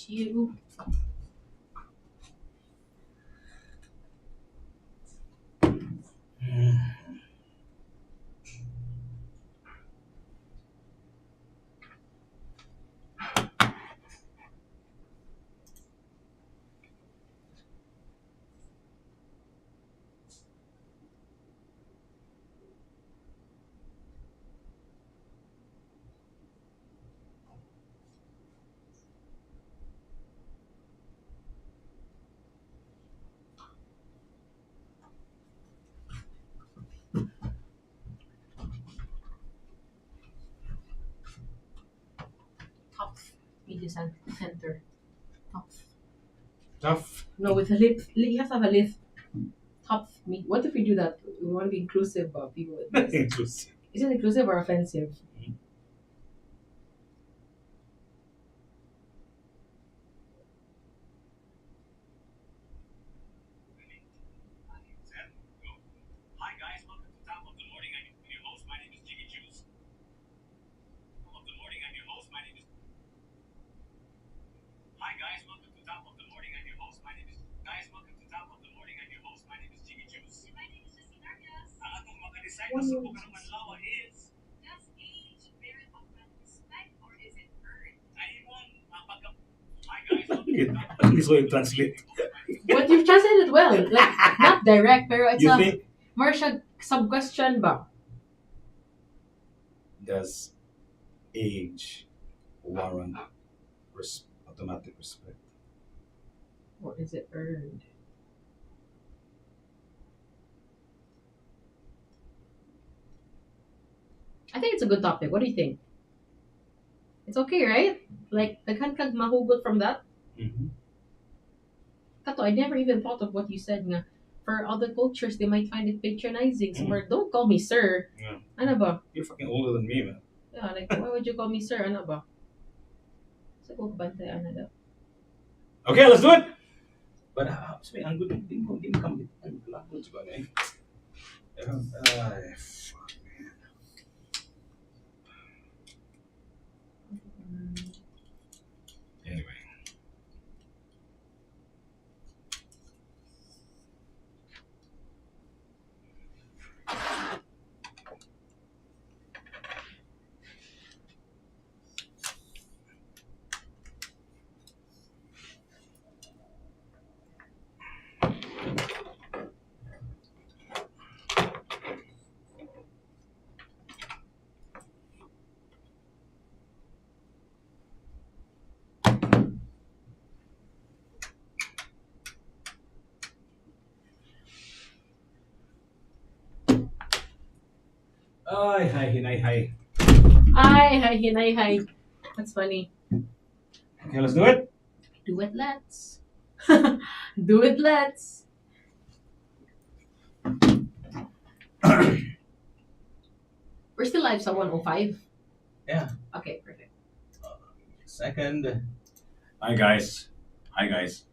you. Tough media center. Tough. Tough. No, with a lip. You have to have a lip. Tough. What if we do that? We want to be inclusive of people with this. Inclusive. Is it inclusive or offensive? Hi guys, welcome to Top of the Morning. I'm your host. My name is Jiggy Juice. Top of the Morning. I'm your host. My name is. Hi guys, welcome to Top of the Morning. I'm your host. My name is. Guys, welcome to Top of the Morning. I'm your host. My name is Jiggy Juice. My name is Justine Arias. Ang atong mga-decide na subukan ng adlaw is. Does age merit upfront respect or is it earned? Ay mong mapagka. Hi guys, welcome to Top of the Please will translate. But you've translated well. Like, not direct, pero it's You a think more siya sub-question ba? does age warrant automatic respect? Or is it earned? I think it's a good topic. What do you think? It's okay, right? Like, daghan kag mahugot from that. Mm-hmm. Kato, I never even thought of what you said nga. For other cultures, they might find it patronizing. So, don't call me sir. Yeah. Ano ba? You're fucking older than me, man. Yeah, like, why would you call me sir? Ano ba? Sa ko bantay, ano daw? Okay, let's do it. But sabi, ang good, hindi mo kami, ang good ba na eh. Ay, fuck, man. Anyway. Ay, hi, hinay, hi. Hi, hinay, hi. That's funny. Okay, let's do it. Do it, let's. Do it, let's. We're still live sa 105? Yeah. Okay, perfect. Second. Hi, guys. Hi, guys.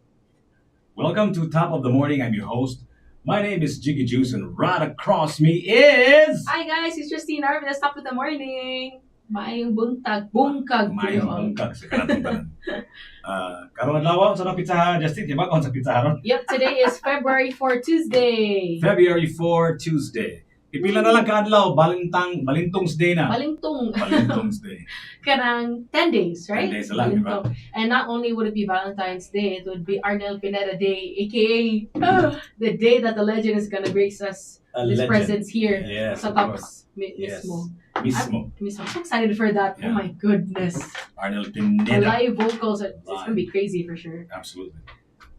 Welcome to Top of the Morning. I'm your host. My name is Jiggy Juice, and right across me is... Hi guys, it's Justine Arvin. Let's top of the morning. Maayong buntag, bungkag. Mayong bungkag sa kanatong tanan. Karong adlaw sa Pizza Hut, Justin, kaya ba sa Pizza Hut? Yep, today is February 4, Tuesday. February 4, Tuesday. Pipila na lang ka-adlaw, Balintong's Day na. Balintong's Day. Kanang 10 days, right? 10 days na lang, di ba? And not only would it be Valentine's Day, it would be Arnel Pineda Day, aka the day that the legend is gonna grace us his presence here. Yes, sa of top course. mismo. Mismo. I'm so excited for that. Yeah. Oh my goodness. Arnel The Pineda. live vocals, it's gonna be crazy for sure. Absolutely.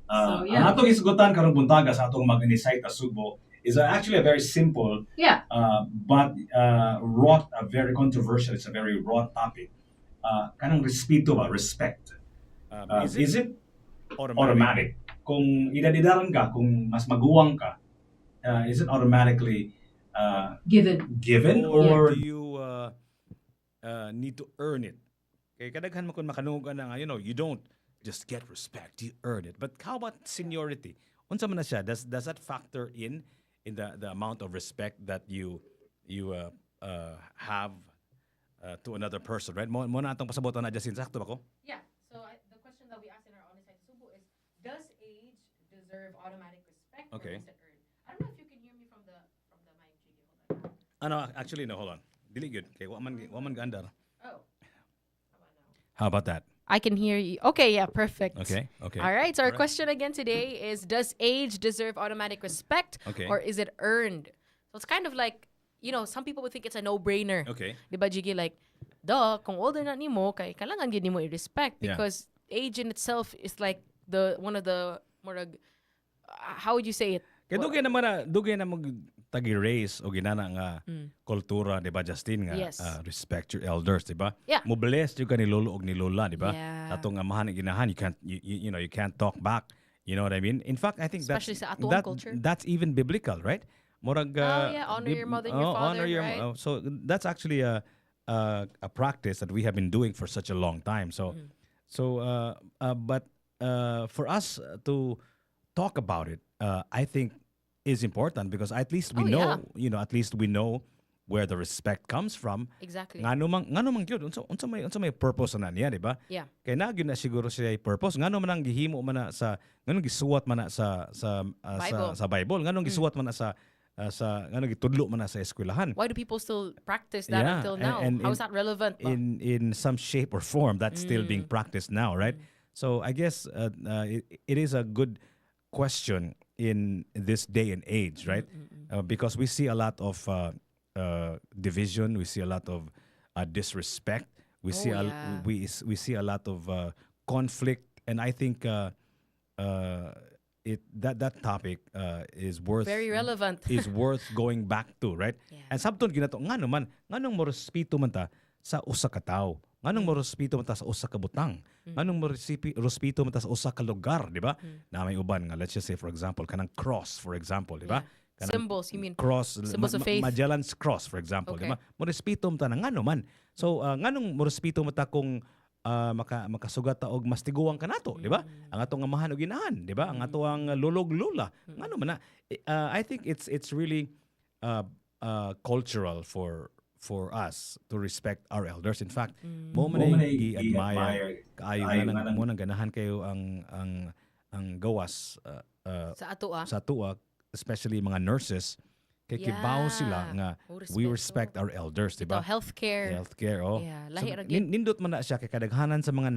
So, yeah. Ang atong isgutan karong buntaga sa atong mag-insight sa Subo is actually a very simple, Yeah. but wrought a very controversial. It's a very raw topic. Kanang respeto ba, respect. Is it automatic? Kung idadidaran ka, kung mas maguwang ka, is it automatically given or do you need to earn it? Kaya kadaghan mo kung makanugan na nga, you don't just get respect, you earn it. But how about seniority? Unsa man na siya? Does that factor in the amount of respect that you have to another person, right? Mo na atong pasabotan na Justin, sakto ba ko? Yeah. So the question that we asked in our honest side subo is, does age deserve automatic respect or Okay. is it earned? I don't know if you can hear me from the mic, Jiggy. Hold on. No, actually, no, hold on. Dili good. Okay, waman gandar. Oh, how about now? How about that? I can hear you. Okay, yeah, perfect. Okay, okay. All right, so our Alright. question again today is, does age deserve automatic respect Okay. or is it earned? So it's kind of like, some people would think it's a no-brainer. Okay. Di ba, Jiggy? Like, duh, kung older na nimo, kay kailangan gid nimo i-respect Yeah. because age in itself is like one of the more how would you say it? Kaya dugay na mag tagi-raise o ginana nga kultura, di ba, Justin, nga Yes. respect your elders, di ba? Yeah. Mobless yung ka ni lolo o ni lola, di ba? Yeah. Atong amahan at ginahan, you can't talk back. You know what I mean? In fact, I think Especially sa atuang culture. that's even biblical, right? Murag, yeah, honor your mother and your father, right? So that's actually a practice that we have been doing for such a long time. So, but for us to talk about it, I think is important because at least we know, at least we know where the respect comes from. Exactly. Ngano mang gyud unsa may purpose na niya, di ba? Yeah. Kaya na gyud na siguro siya ay purpose. Ngano man ang gihimo man na sa ngano gisuwat man na Bible. sa Bible. Ngano gisuwat man na sa ngano gitudlo man na sa eskwelahan. Why do people still practice that Yeah, until now? and How is that relevant? ba? In some shape or form that's still being practiced now, right? So I guess it is a good question in this day and age, right? Because we see a lot of division, we see a lot of disrespect, we see yeah. we see a lot of conflict, and I think that topic is worth Very relevant. is worth going back to, right? Yeah. And sabton ginato nganong mo respeto man ta sa usa ka tawo. Nganong mo respeto man ta sa usa ka butang. Nganong mo respeto man ta sa usa ka lugar, di ba? Na may uban nga, let's just say for example kanang cross, for example, di ba? Yeah. Kanang Symbols, you mean? cross, Symbols of faith. Magellan's cross, for example, di Okay. ba? Mo respeto man ta na ngano man. So nganong mo respeto man ta kung makasugat ta og mas tiguang kanato, di ba? Ang atong amahan og inahan, di ba? Ang ato ang lulog lula. Ngano man na. I think it's really cultural for us to respect our elders. In fact, mo man ay i-admire kaayo nga mo nang ganahan kayo ang gawas Sa ato sa tuwa, especially mga nurses, kay Yeah. kibaw sila nga Oh, we respeto. respect our elders, di Ito, ba? healthcare. Healthcare, oh. Yeah, So, lahi ra gyud. nindot man na siya kay kadaghanan sa mga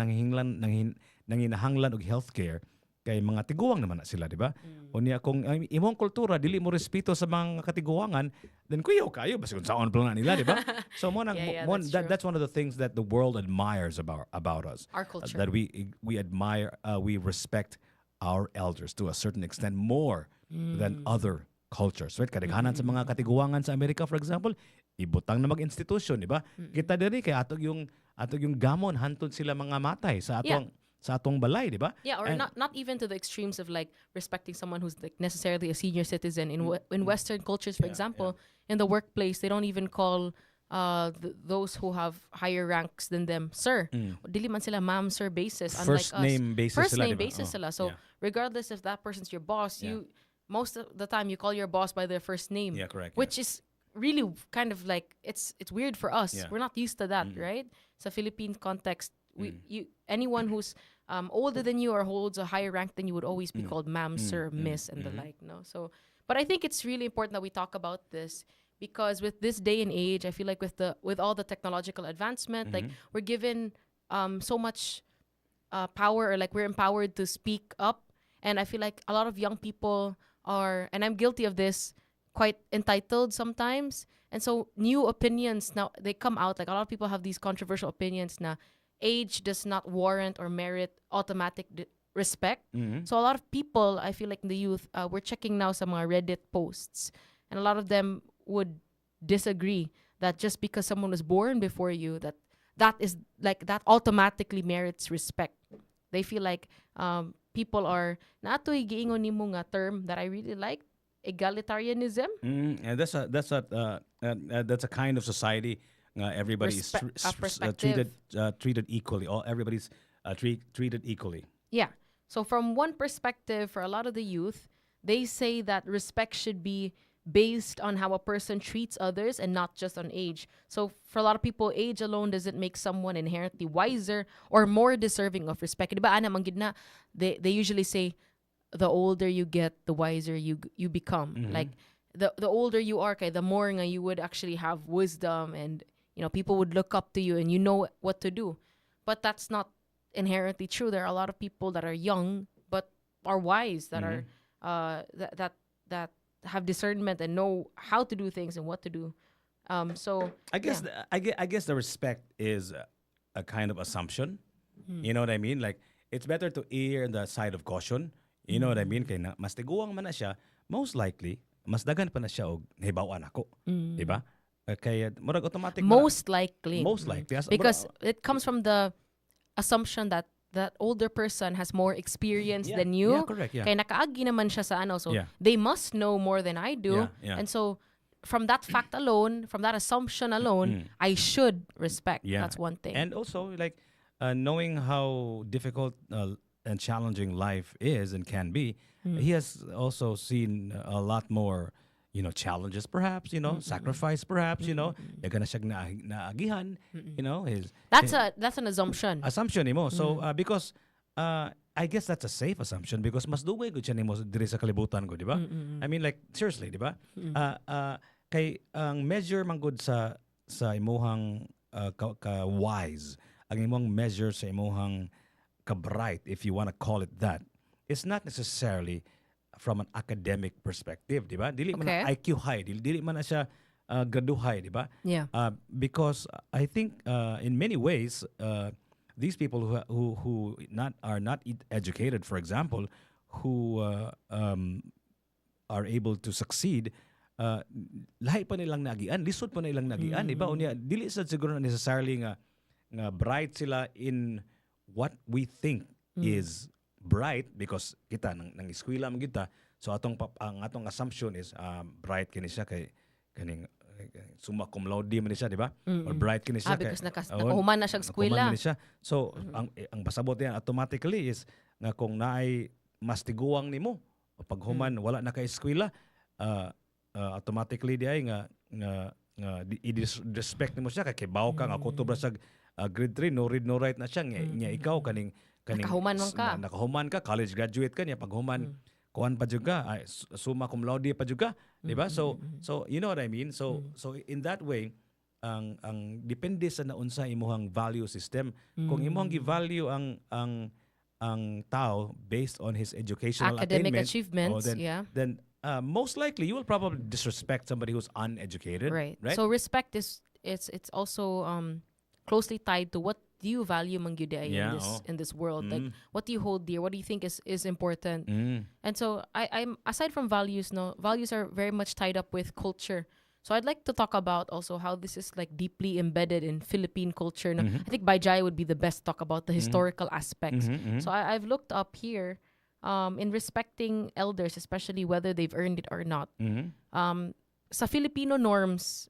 nanginahanglan og healthcare kay mga tiguang naman na sila, di ba? O niya kung imong kultura dili mo respeto sa mga katiguangan, then kuyaw kayo basta kung saon pa na nila, di ba? So mo nang Yeah, that's true. that's one of the things that the world admires about us. Our culture. That we admire, we respect our elders to a certain extent more than other cultures. Right? Kadaghanan sa mga katiguangan sa Amerika, for example, ibutang na mag-institution, di ba? Kita diri kay atog yung gamon hantod sila mga matay sa atong balay, di ba? Yeah, or And- not even to the extremes of like respecting someone who's like necessarily a senior citizen in Western cultures, for example, in the workplace they don't even call those who have higher ranks than them sir. Dili man sila ma'am sir basis, unlike First us. name basis First sila, name di ba? basis Oh, sila. So yeah. regardless if that person's your boss, you most of the time you call your boss by their first name. Yeah, correct, Which is really kind of like it's weird for us. Yeah. We're not used to that, right? Sa Philippine context, anyone who's older than you or holds a higher rank than you would always be called ma'am, sir, miss, and the like. No, so but I think it's really important that we talk about this because with this day and age, I feel like with all the technological advancement, like we're given so much power, or like we're empowered to speak up, and I feel like a lot of young people are, and I'm guilty of this, quite entitled sometimes. And so new opinions now they come out, like a lot of people have these controversial opinions now. Age does not warrant or merit automatic respect. So a lot of people, I feel like in the youth, we're checking now some Reddit posts, and a lot of them would disagree that just because someone was born before you, that is like that automatically merits respect. They feel like people are natoy giingon nimo nga term that I really like, egalitarianism. And that's a kind of society. Everybody is perspective. treated equally. Everybody's treated equally. Yeah. So from one perspective, for a lot of the youth, they say that respect should be based on how a person treats others and not just on age. So for a lot of people, age alone doesn't make someone inherently wiser or more deserving of respect. Diba, ana, manggid na, they usually say, the older you get, the wiser you become. Like, the older you are, kay, the more nga you would actually have wisdom, and people would look up to you and you know what to do. But that's not inherently true. There are a lot of people that are young but are wise, that are that have discernment and know how to do things and what to do. So I guess I guess the respect is a kind of assumption. You know what I mean? Like, it's better to err on the side of caution. You know what I mean? Kaya mas tiguang man na siya, most likely mas dagan pa na siya og nahibawan ako. Di ba? Kaya murag automatic most likely. Most likely. Because it comes from the assumption that that older person has more experience than you. Yeah, correct. Yeah. Kaya nakaagi naman siya sa ano. So Yeah. they must know more than I do. Yeah. And so from that fact alone, from that assumption alone, I should respect. Yeah. That's one thing. And also, like, knowing how difficult and challenging life is and can be, he has also seen a lot more, challenges, perhaps, sacrifice, perhaps, yaga na siyag naagihan, that's an assumption. assumption nimo. So, because I guess that's a safe assumption because mas dugay gud siya nimo diri sa kalibutan ko, di ba? I mean, like, seriously, di ba? Kay ang measure man gud sa imuhang ka wise, ang imong measure sa imuhang ka-bright, if you want to call it that, is not necessarily from an academic perspective, di ba? Dili man na IQ high, dili man na siya gradu high, di ba? Yeah. Because I think in many ways these people who are not educated, for example, who are able to succeed, lahi pa nilang nagian, lisod pa nilang nagian, di ba? Unya dili sa siguro na necessarily nga bright sila in what we think is bright because kita nang eskwela man kita, so ang atong assumption is bright kini siya kay kaning summa cum laude man siya, di ba? Or bright kini siya because nakahuman na siya eskwela. So ang pasabot yan automatically is nga kung naay mas tiguang nimo o paghuman wala na ka eskwela, automatically di ay nga i-disrespect nimo siya kay bawo ka nga kutob ra sa grade 3, no read no write na siya nya ikaw kaning nakahuman man ka. Nakahuman ka, college graduate ka niya paghuman kuan pa jud ka, summa cum laude pa jud ka, di ba? So you know what I mean? So in that way ang depende sa naunsa imong value system. Kung imong gi-value ang tao based on his educational academic attainment, achievements, then most likely you will probably disrespect somebody who's uneducated, right? So respect is it's also closely tied to what do you value mangyuday in this world. Like, what do you hold dear? What do you think is important? And so I'm aside from values, values are very much tied up with culture. So I'd like to talk about also how this is like deeply embedded in Philippine culture. I think Baijay would be the best to talk about the historical aspects. So I've looked up here in respecting elders, especially whether they've earned it or not. Sa Filipino norms,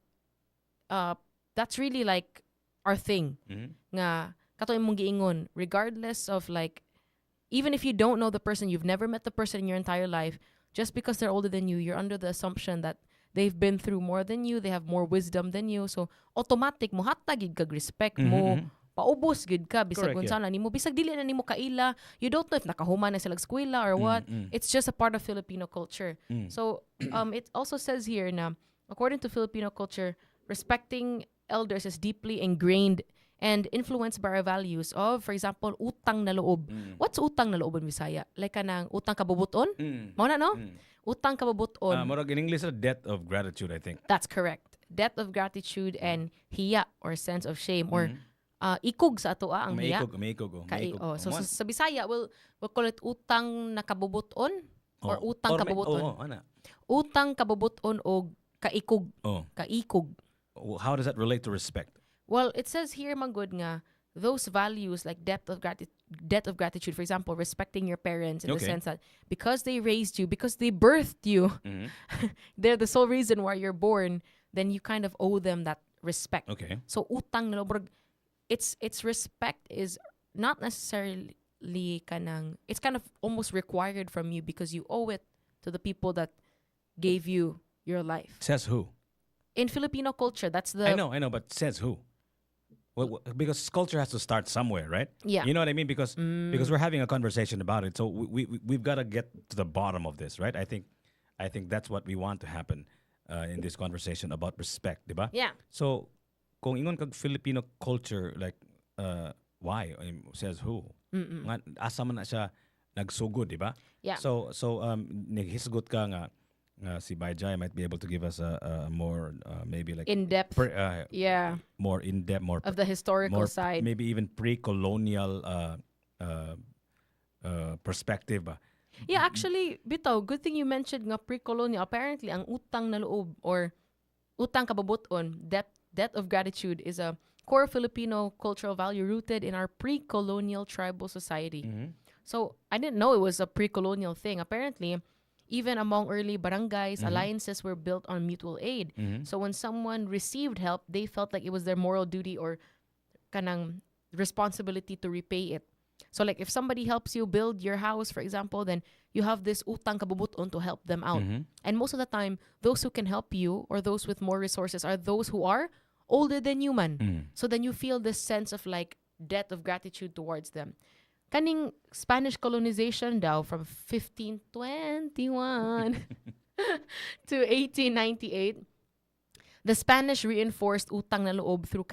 that's really like our thing. Nga kato imong giingon, regardless of like, even if you don't know the person, you've never met the person in your entire life, just because they're older than you, you're under the assumption that they've been through more than you, they have more wisdom than you. So automatic mo hatagid kag respect mo, paubos gid ka bisag unsa na nimo, bisag dili na nimo kaila, you don't know if nakahuman na sila eskwela or what. It's just a part of Filipino culture. So it also says here na according to Filipino culture, respecting elders is deeply ingrained and influenced by our values of, for example, utang na loob. What's utang na loob in Visaya? Like kanang utang kabubuton? Mao na no? Utang kabubuton. Morag in English, a debt of gratitude, I think. That's correct. Debt of gratitude and hiya or sense of shame or ikog sa ato ang hiya. Maikog. So sa Bisaya, we'll call it utang na kabubuton or utang kabubuton. Utang kabubuton o kaikog. Kaikog. How does that relate to respect? Well, it says here, Manggod nga, those values like debt of gratitude, for example, respecting your parents in the sense that because they raised you, because they birthed you, they're the sole reason why you're born, then you kind of owe them that respect. Okay. So utang na loob, its respect is not necessarily kanang, it's kind of almost required from you because you owe it to the people that gave you your life. Says who? In Filipino culture, that's the I know, but says who? Because culture has to start somewhere, right? Yeah. You know what I mean? Because we're having a conversation about it, so we've got to get to the bottom of this, right? I think that's what we want to happen in this conversation about respect, diba? Yeah. So, kung ingon kag Filipino culture, like why? Says who? Asa man na siya nagsugod, diba? Yeah. So naghisgot ka nga si Baijay might be able to give us a more maybe like In depth. Yeah. more in depth, more Of the historical more side. maybe even pre-colonial perspective ba? Yeah, actually, bitaw, good thing you mentioned nga pre-colonial. Apparently, ang utang na loob or utang kababuton, debt of gratitude is a core Filipino cultural value rooted in our pre-colonial tribal society. So, I didn't know it was a pre-colonial thing. Apparently, even among early barangays, alliances were built on mutual aid. So, when someone received help, they felt like it was their moral duty or kanang responsibility to repay it. So like if somebody helps you build your house, for example, then you have this utang kabubuton to help them out. And most of the time, those who can help you or those with more resources are those who are older than you man. So then you feel this sense of like debt of gratitude towards them. Kaning Spanish colonization daw from 1521 to 1898, the Spanish reinforced utang na loob through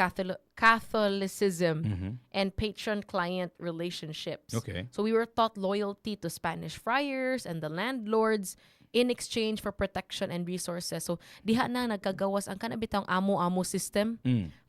Catholicism and patron-client relationships. Okay. So we were taught loyalty to Spanish friars and the landlords in exchange for protection and resources. So diha na nagkagawas ang kanabitang amo-amo system.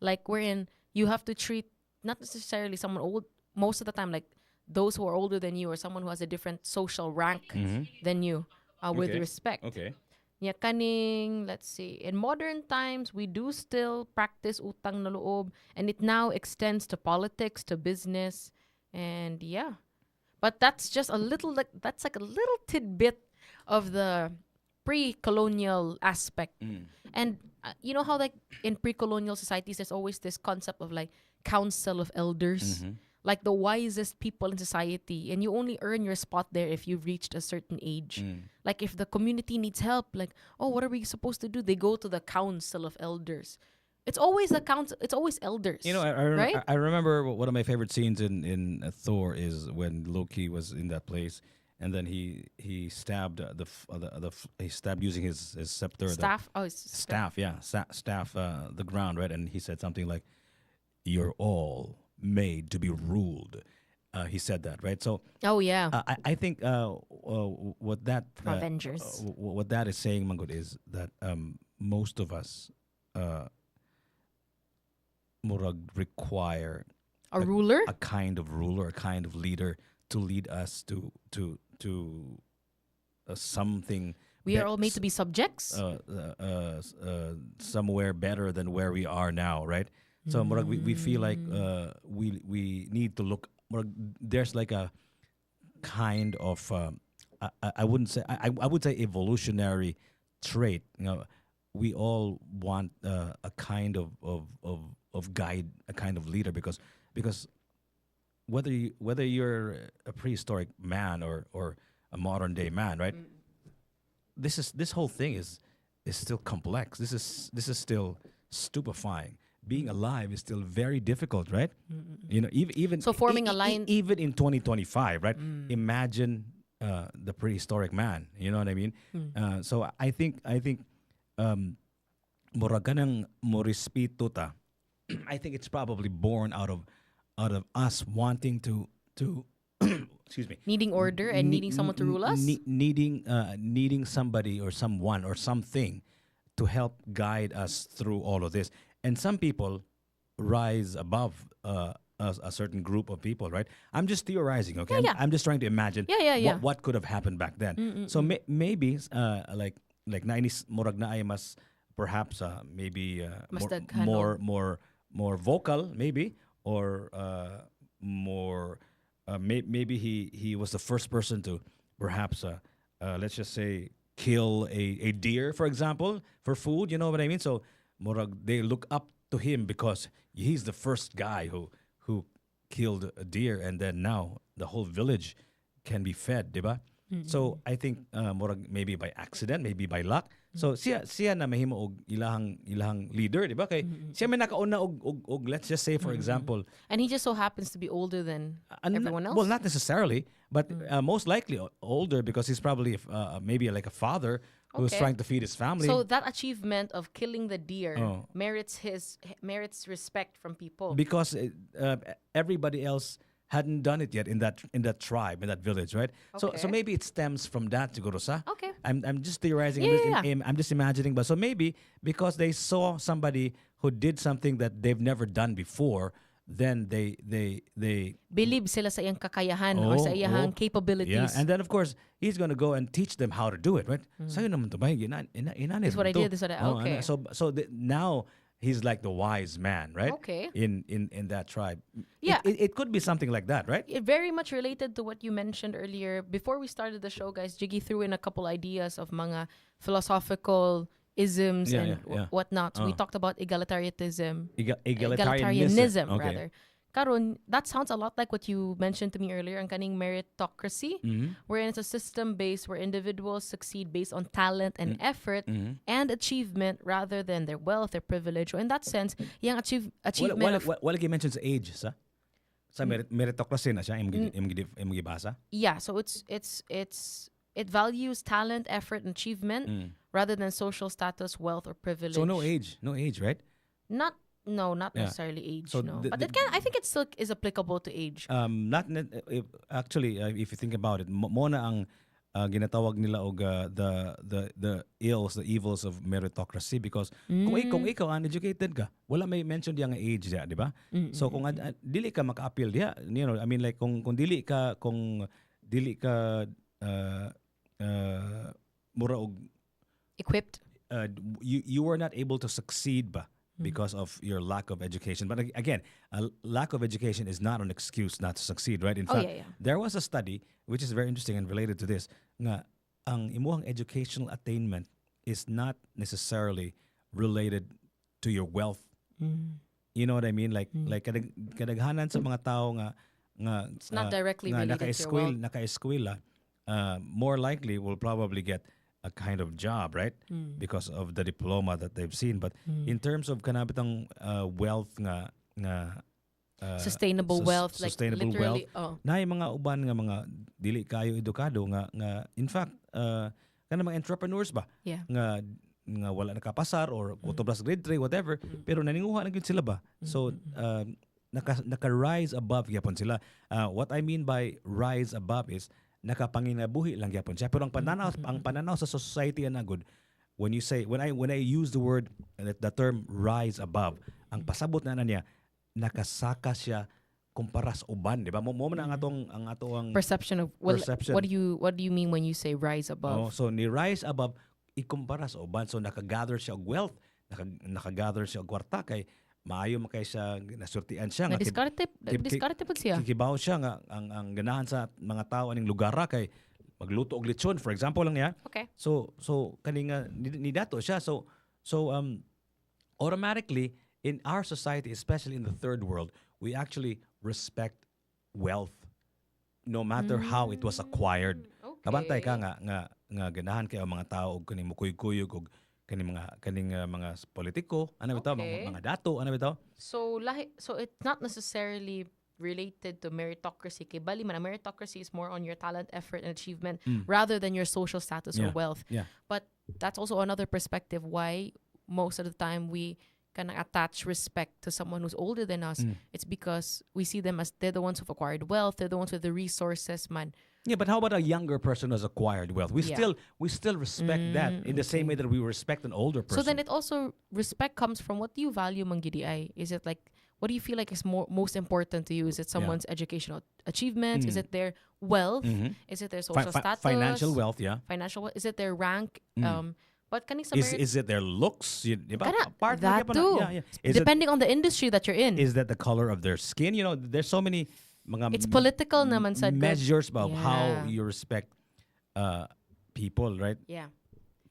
Like wherein you have to treat not necessarily someone old, most of the time like those who are older than you or someone who has a different social rank than you with Okay. respect. Okay. Nya kaning, let's see, in modern times, we do still practice utang na loob, and it now extends to politics, to business, and yeah. But that's just a little, that's like a little tidbit of the pre-colonial aspect. And you know how like in pre-colonial societies, there's always this concept of like council of elders, like the wisest people in society, and you only earn your spot there if you've reached a certain age. Like if the community needs help, like, oh, what are we supposed to do? They go to the council of elders. It's always the council. It's always elders. You know, right? I remember one of my favorite scenes in Thor is when Loki was in that place, and then he stabbed he stabbed using his scepter. Staff. Oh, it's Staff, yeah, staff the ground, right? And he said something like, "You're all made to be ruled." He said that, right? So Oh yeah. I think what that Avengers. what that is saying, Mangod, is that most of us murag require a ruler. a kind of ruler, a kind of leader to lead us to something. We are all made to be subjects. Somewhere better than where we are now, right? So murag, we feel like we need to look. Murag, there's like a kind of I wouldn't say I would say evolutionary trait. You know, we all want a kind of guide, a kind of leader, because whether you're a prehistoric man or a modern day man, right? This whole thing is still complex. This is still stupefying. Being alive is still very difficult, right? You know, even So forming a line- even in 2025, right? Imagine the prehistoric man. You know what I mean? So I think mura ganang mo respeto ta. I think it's probably born out of us wanting to excuse me, Needing order and needing someone to rule us. needing somebody or someone or something to help guide us through all of this. And some people rise above a certain group of people, right? I'm just theorizing, okay? Yeah. I'm just trying to imagine Yeah. what could have happened back then. So maybe like 90s morag na ay mas perhaps maybe Mas more, daghano. more vocal maybe, or more maybe he was the first person to perhaps let's just say kill a deer, for example, for food. You know what I mean? So morag, they look up to him because he's the first guy who killed a deer, and then now the whole village can be fed, diba? So I think murag maybe by accident, maybe by luck. So siya na mahimo og ilahang leader, di ba? Kay siya may nakauna og let's just say for example, And he just so happens to be older than everyone else. well, not necessarily, but most likely older because he's probably maybe like a father who's Okay. trying to feed his family. So that achievement of killing the deer Oh. merits respect from people. because everybody else hadn't done it yet in that tribe, in that village, right? So Okay. maybe it stems from that, siguro sa. Okay. I'm just theorizing. Yeah, I'm just imagining, but so maybe because they saw somebody who did something that they've never done before, then they Believe sila sa iyang kakayahan or sa iyang capabilities. yeah, and then of course he's gonna go and teach them how to do it, right? Sa'yo naman to ba? This is what I did, this is what I- okay. Now he's like the wise man, right? Okay. In that tribe. Yeah. It could be something like that, right? It very much related to what you mentioned earlier. Before we started the show, guys, Jiggy threw in a couple ideas of mga philosophical isms Yeah, and yeah, yeah. whatnot. So we talked about egalitarianism. Egalitarianism. Okay. Rather. Karon, that sounds a lot like what you mentioned to me earlier, ang kaning meritocracy, wherein it's a system based where individuals succeed based on talent and effort and achievement rather than their wealth, their privilege. So in that sense, yung achievement of Wala kayo mention sa age, sa? Sa meritocracy na siya, imong gibasa? yeah, so it values talent, effort, and achievement rather than social status, wealth, or privilege. So no age, right? Not Yeah. necessarily age. So No, the- but the- I think it still is applicable to age. Actually, if you think about it, mo na ang ginatawag nila og the evils of meritocracy because kung ikaw uneducated ka, wala may mention diya nga age diya, di ba? So kung dili ka maka-appeal diya, you know, I mean like kung dili ka mura og Equipped. you were not able to succeed ba because of your lack of education. But again, a lack of education is not an excuse not to succeed, right? In Oh, fact, yeah. there was a study which is very interesting and related to this nga ang imuhang educational attainment is not necessarily related to your wealth. You know what I mean? Like kadaghanan sa mga tao nga It's not directly related to your wealth. naka-eskwela, more likely will probably get a kind of job, right? Because of the diploma that they've seen. But in terms of kanabitang wealth nga Sustainable wealth, like sustainable literally. wealth, na yung mga uban nga mga dili kayo edukado nga in fact kana mga entrepreneurs ba Yeah. nga wala nakapasar or kutublas grade 3 whatever pero naninguha na gyud sila ba. So naka-rise above gyapon sila. What I mean by rise above is nakapanginabuhi lang gyapon siya. Pero ang pananaw sa society na good, when I use the word, the term rise above, ang pasabot na niya, nakasaka siya kumpara sa uban, di ba? Mo man ang atong Perception of perception. what do you mean when you say rise above? so ni rise above ikumpara sa uban. So nakagather siya og wealth, nakagather siya og kwarta kay maayo makay siya nasurtian siya Na diskarte po siya. kikibaw siya nga ang ganahan sa mga tao aning lugar ra kay magluto og lechon for example lang niya. Okay. So kani nga ni dato siya. So automatically in our society, especially in the third world, we actually respect wealth no matter how it was acquired. Okay. Kabantay ka nga ganahan kay ang mga tao og kaning mukuyog og kaning mga politiko, ano bitaw, Okay. mga dato, ano bitaw? So it's not necessarily related to meritocracy. Kay bali man, meritocracy is more on your talent, effort, and achievement rather than your social status or wealth. Yeah. But that's also another perspective why most of the time we can attach respect to someone who's older than us. It's because we see them as they're the ones who've acquired wealth, they're the ones with the resources, man. Yeah, but how about a younger person who has acquired wealth? We Yeah. still respect that in the same way that we respect an older person. So then it also, respect comes from what do you value, Manggidi Ay? Is it like, what do you feel like is most important to you? Is it someone's educational achievements? Is it their wealth? Is it their social status? Financial wealth, yeah. Financial wealth? Is it their rank? But kaning sa Is it their looks? Diba? Part that na- too. Yeah, yeah. Is it, Depending on the industry that you're in. is that the color of their skin? You know, there's so many mga It's political naman sa measures about how Yeah. you respect people, right? Yeah.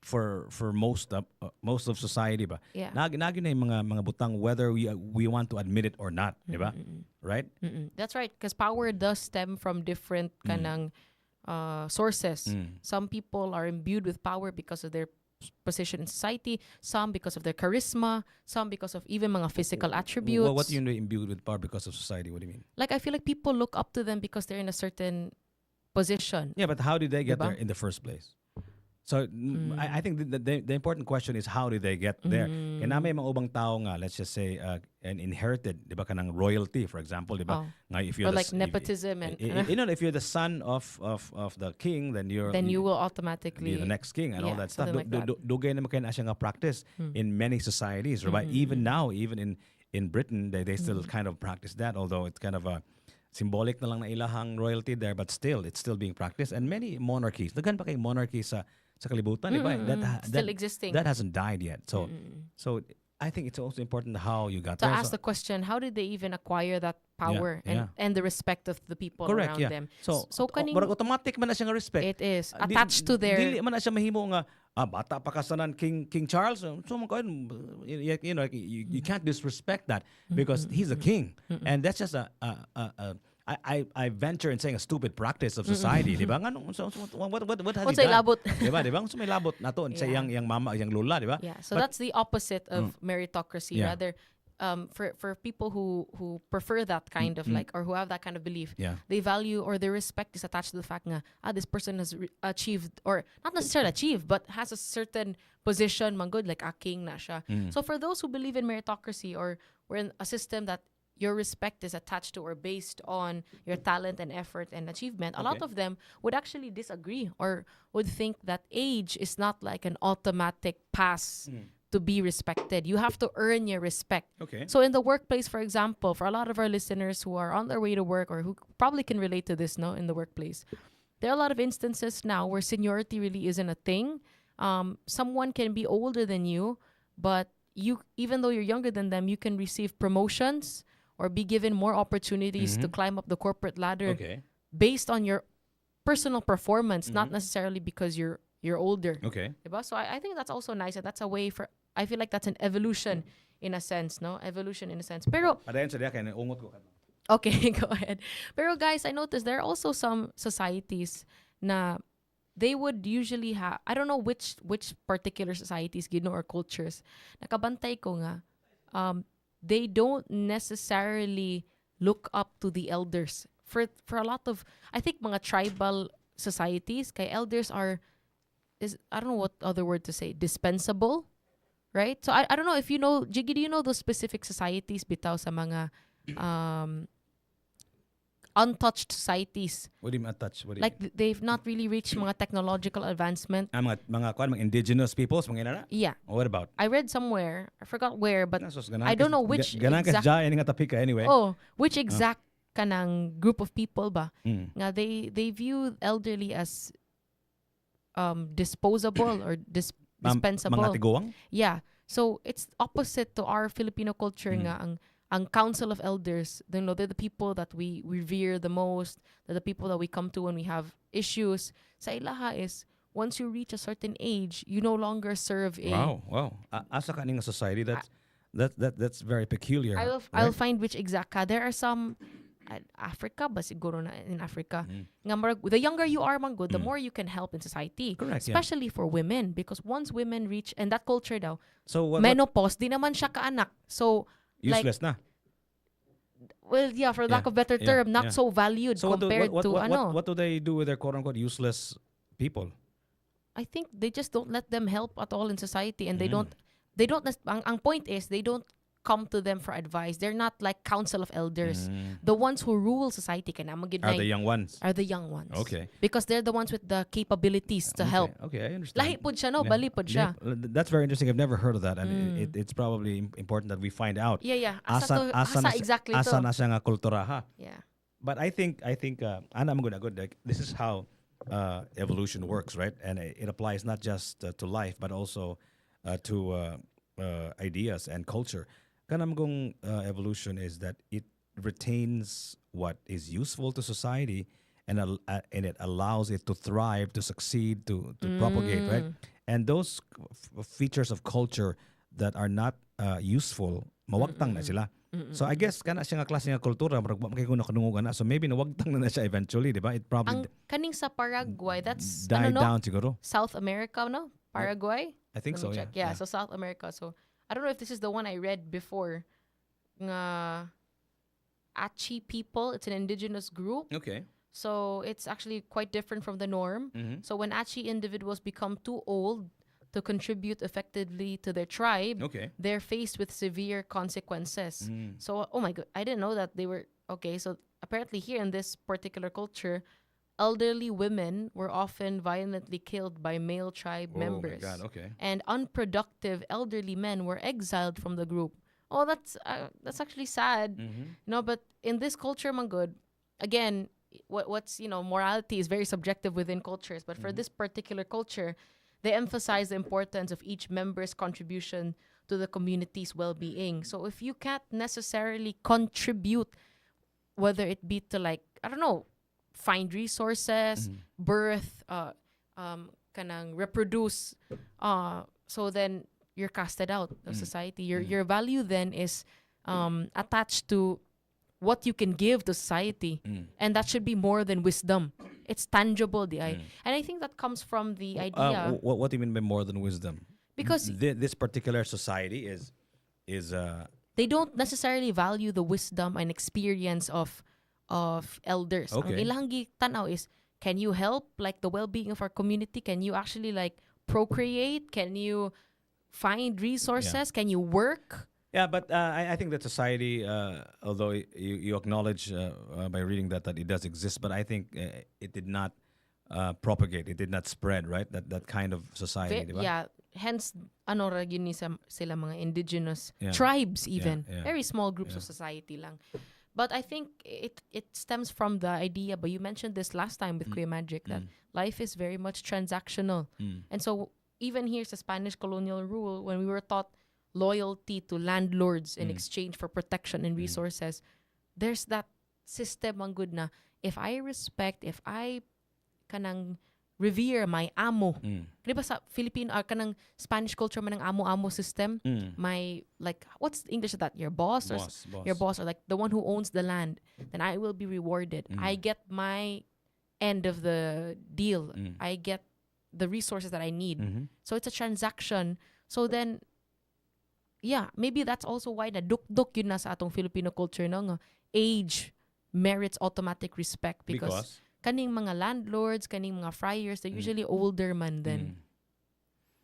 For most of society ba. Yeah. Nagi na yung mga butang whether we want to admit it or not, di ba? Right? That's right. Because power does stem from different kanang sources. Some people are imbued with power because of their position in society, some because of their charisma, some because of even mga physical attributes. Well, what do you mean imbued with power because of society? What do you mean? Like, I feel like people look up to them because they're in a certain position. Yeah, but how did they get Diba? there in the first place? So I think the important question is how did they get there? Kaya na may mga ubang tao nga, let's just say an inherited, di ba, kanang royalty, for example, di ba? Nga, if you're Or the like nepotism and you know, if you're the son of the king, then you will automatically be the next king and all yeah, that stuff. something like that. Dugay naman kayo na siya nga practice in many societies, right? Even now, even in Britain, they still kind of practice that, although it's kind of a symbolic na lang na ilahang royalty there, but still, it's still being practiced. And many monarchies, daghan pa kay monarchies sa kalibutan, di ba? Still existing. That hasn't died yet. So I think it's also important how you got to there. ask the question, how did they even acquire that power and the respect of the people correct, around them? So kaning, murag automatic man na siya nga respect. it is attached to their Dili man na siya mahimo nga bata pa kasanan King Charles. So man ko you know, you can't disrespect that because he's a king. And that's just I venture in saying a stupid practice of society, di ba? Ngano what has he done? labot. Di ba? Di ba? So may labot nato sa Yeah. yang mama, yang lola, di ba? Yeah, so that's the opposite of meritocracy. Yeah. Rather, for people who prefer that kind of like, or who have that kind of belief, Yeah. they value or their respect is attached to the fact nga, this person has achieved, or not necessarily achieved, but has a certain position, man good, like a king na siya. So for those who believe in meritocracy, or we're in a system that your respect is attached to or based on your talent and effort and achievement, a lot Okay. of them would actually disagree or would think that age is not like an automatic pass to be respected. You have to earn your respect. Okay. So in the workplace, for example, for a lot of our listeners who are on their way to work or who probably can relate to this, no, in the workplace, there are a lot of instances now where seniority really isn't a thing. Someone can be older than you, but you, even though you're younger than them, you can receive promotions or be given more opportunities to climb up the corporate ladder Okay. based on your personal performance, not necessarily because you're older. Okay. Diba? So I think that's also nice, and that's a way for, I feel like that's an evolution in a sense, no? Evolution in a sense. Pero, Padayon sa diya kay ungot ko. okay, go ahead. Pero guys, I noticed there are also some societies na they would usually have, I don't know which particular societies, gino, or cultures, nakabantay ko nga, they don't necessarily look up to the elders. For a lot of, I think, mga tribal societies, kay elders I don't know what other word to say, dispensable, right? So I don't know if you know, Jiggy, do you know those specific societies bitaw sa mga untouched societies? What do you mean attach? What do you Like they've not really reached mga technological advancement. mga indigenous peoples, mga inara? Yeah. What about? I read somewhere, I forgot where, but Nasos, I don't know which Ganang exact, kasya nga tapika anyway. which exact kanang group of people ba? Nga they view elderly as disposable or dispensable. Mga tiguang? Yeah. So it's opposite to our Filipino culture nga ang council of elders, they're the people that we revere the most, they're the people that we come to when we have issues. Sa ilaha is once you reach a certain age, you no longer serve a Wow. Asa ka ning society that's very peculiar. I'll find which exact ka. There are some Africa ba siguro na in Africa. Nga the younger you are, man good, the more you can help in society. Correct, yeah. Especially for women, because once women reach, and that culture daw, So what menopause, di naman siya kaanak. So useless na. well, yeah, for lack Yeah, of better yeah, term, not yeah. so valued So compared to what do they do with their quote unquote useless people? I think they just don't let them help at all in society, and they don't ang point is they don't come to them for advice. They're not like council of elders. The ones who rule society Are the young ones? are the young ones. Okay. Because they're the ones with the capabilities to help. Okay, I understand. Lahi pud siya, no? Bali pud siya. That's very interesting. I've never heard of that, and it's probably important that we find out. Yeah. Asa Exactly asa to. na siya nga kultura ha. Yeah. But I think ana mo good. Like, this is how evolution works, right? And it applies not just to life, but also to ideas and culture. Kanam gong evolution is that it retains what is useful to society, and it allows it to thrive, to succeed, to propagate, right? And those features of culture that are not useful mawagtang na sila. So I guess kana siya nga klase nga kultura murag wa makay kuno kanungo na. So maybe nawagtang na siya eventually, di ba? It probably Ang kaning sa Paraguay, that's died ano no? down siguro. South America, no? Paraguay? I think Let so, me yeah. check. Yeah, so South America. So I don't know if this is the one I read before. Nga Achi people, it's an indigenous group. Okay. So it's actually quite different from the norm. So when Achi individuals become too old to contribute effectively to their tribe, Okay. they're faced with severe consequences. So, oh my God, I didn't know that they were, okay, so apparently here in this particular culture, elderly women were often violently killed by male tribe members. Oh my God, okay. And unproductive elderly men were exiled from the group. Oh, that's actually sad. No, but in this culture, man good, again, what's morality is very subjective within cultures. But for this particular culture, they emphasize the importance of each member's contribution to the community's well-being. So if you can't necessarily contribute, whether it be to like, I don't know, find resources, birth, kanang reproduce, so then you're casted out of society. Your value then is attached to what you can give to society, and that should be more than wisdom. It's tangible, and I think that comes from the idea What do you mean by more than wisdom? because This particular society is they don't necessarily value the wisdom and experience of elders. Okay. Ang ilang tanaw is, can you help like the well-being of our community? Can you actually like procreate? Can you find resources? Can you work? Yeah, but I think that society, although you acknowledge by reading that it does exist, but I think it did not propagate. It did not spread, right? That kind of society, diba? Yeah, hence ano ra yun ni sila mga indigenous Yeah. tribes even. Yeah. Very small groups of society lang. But I think it stems from the idea, but you mentioned this last time with Kuya Magic, that life is very much transactional. And so even here sa Spanish colonial rule, when we were taught loyalty to landlords in exchange for protection and resources, there's that system ang good na, if I kanang revere my amo. Di ba sa Philippine kanang Spanish culture man ang amo-amo system? My, like, what's the English of that? Your boss? Or Boss. your boss, or like the one who owns the land, then I will be rewarded. I get my end of the deal. I get the resources that I need. So it's a transaction. So then, yeah, maybe that's also why na duk-duk yun na sa atong Filipino culture no, nga age merits automatic respect because kaning mga landlords, kaning mga friars, they're usually older man than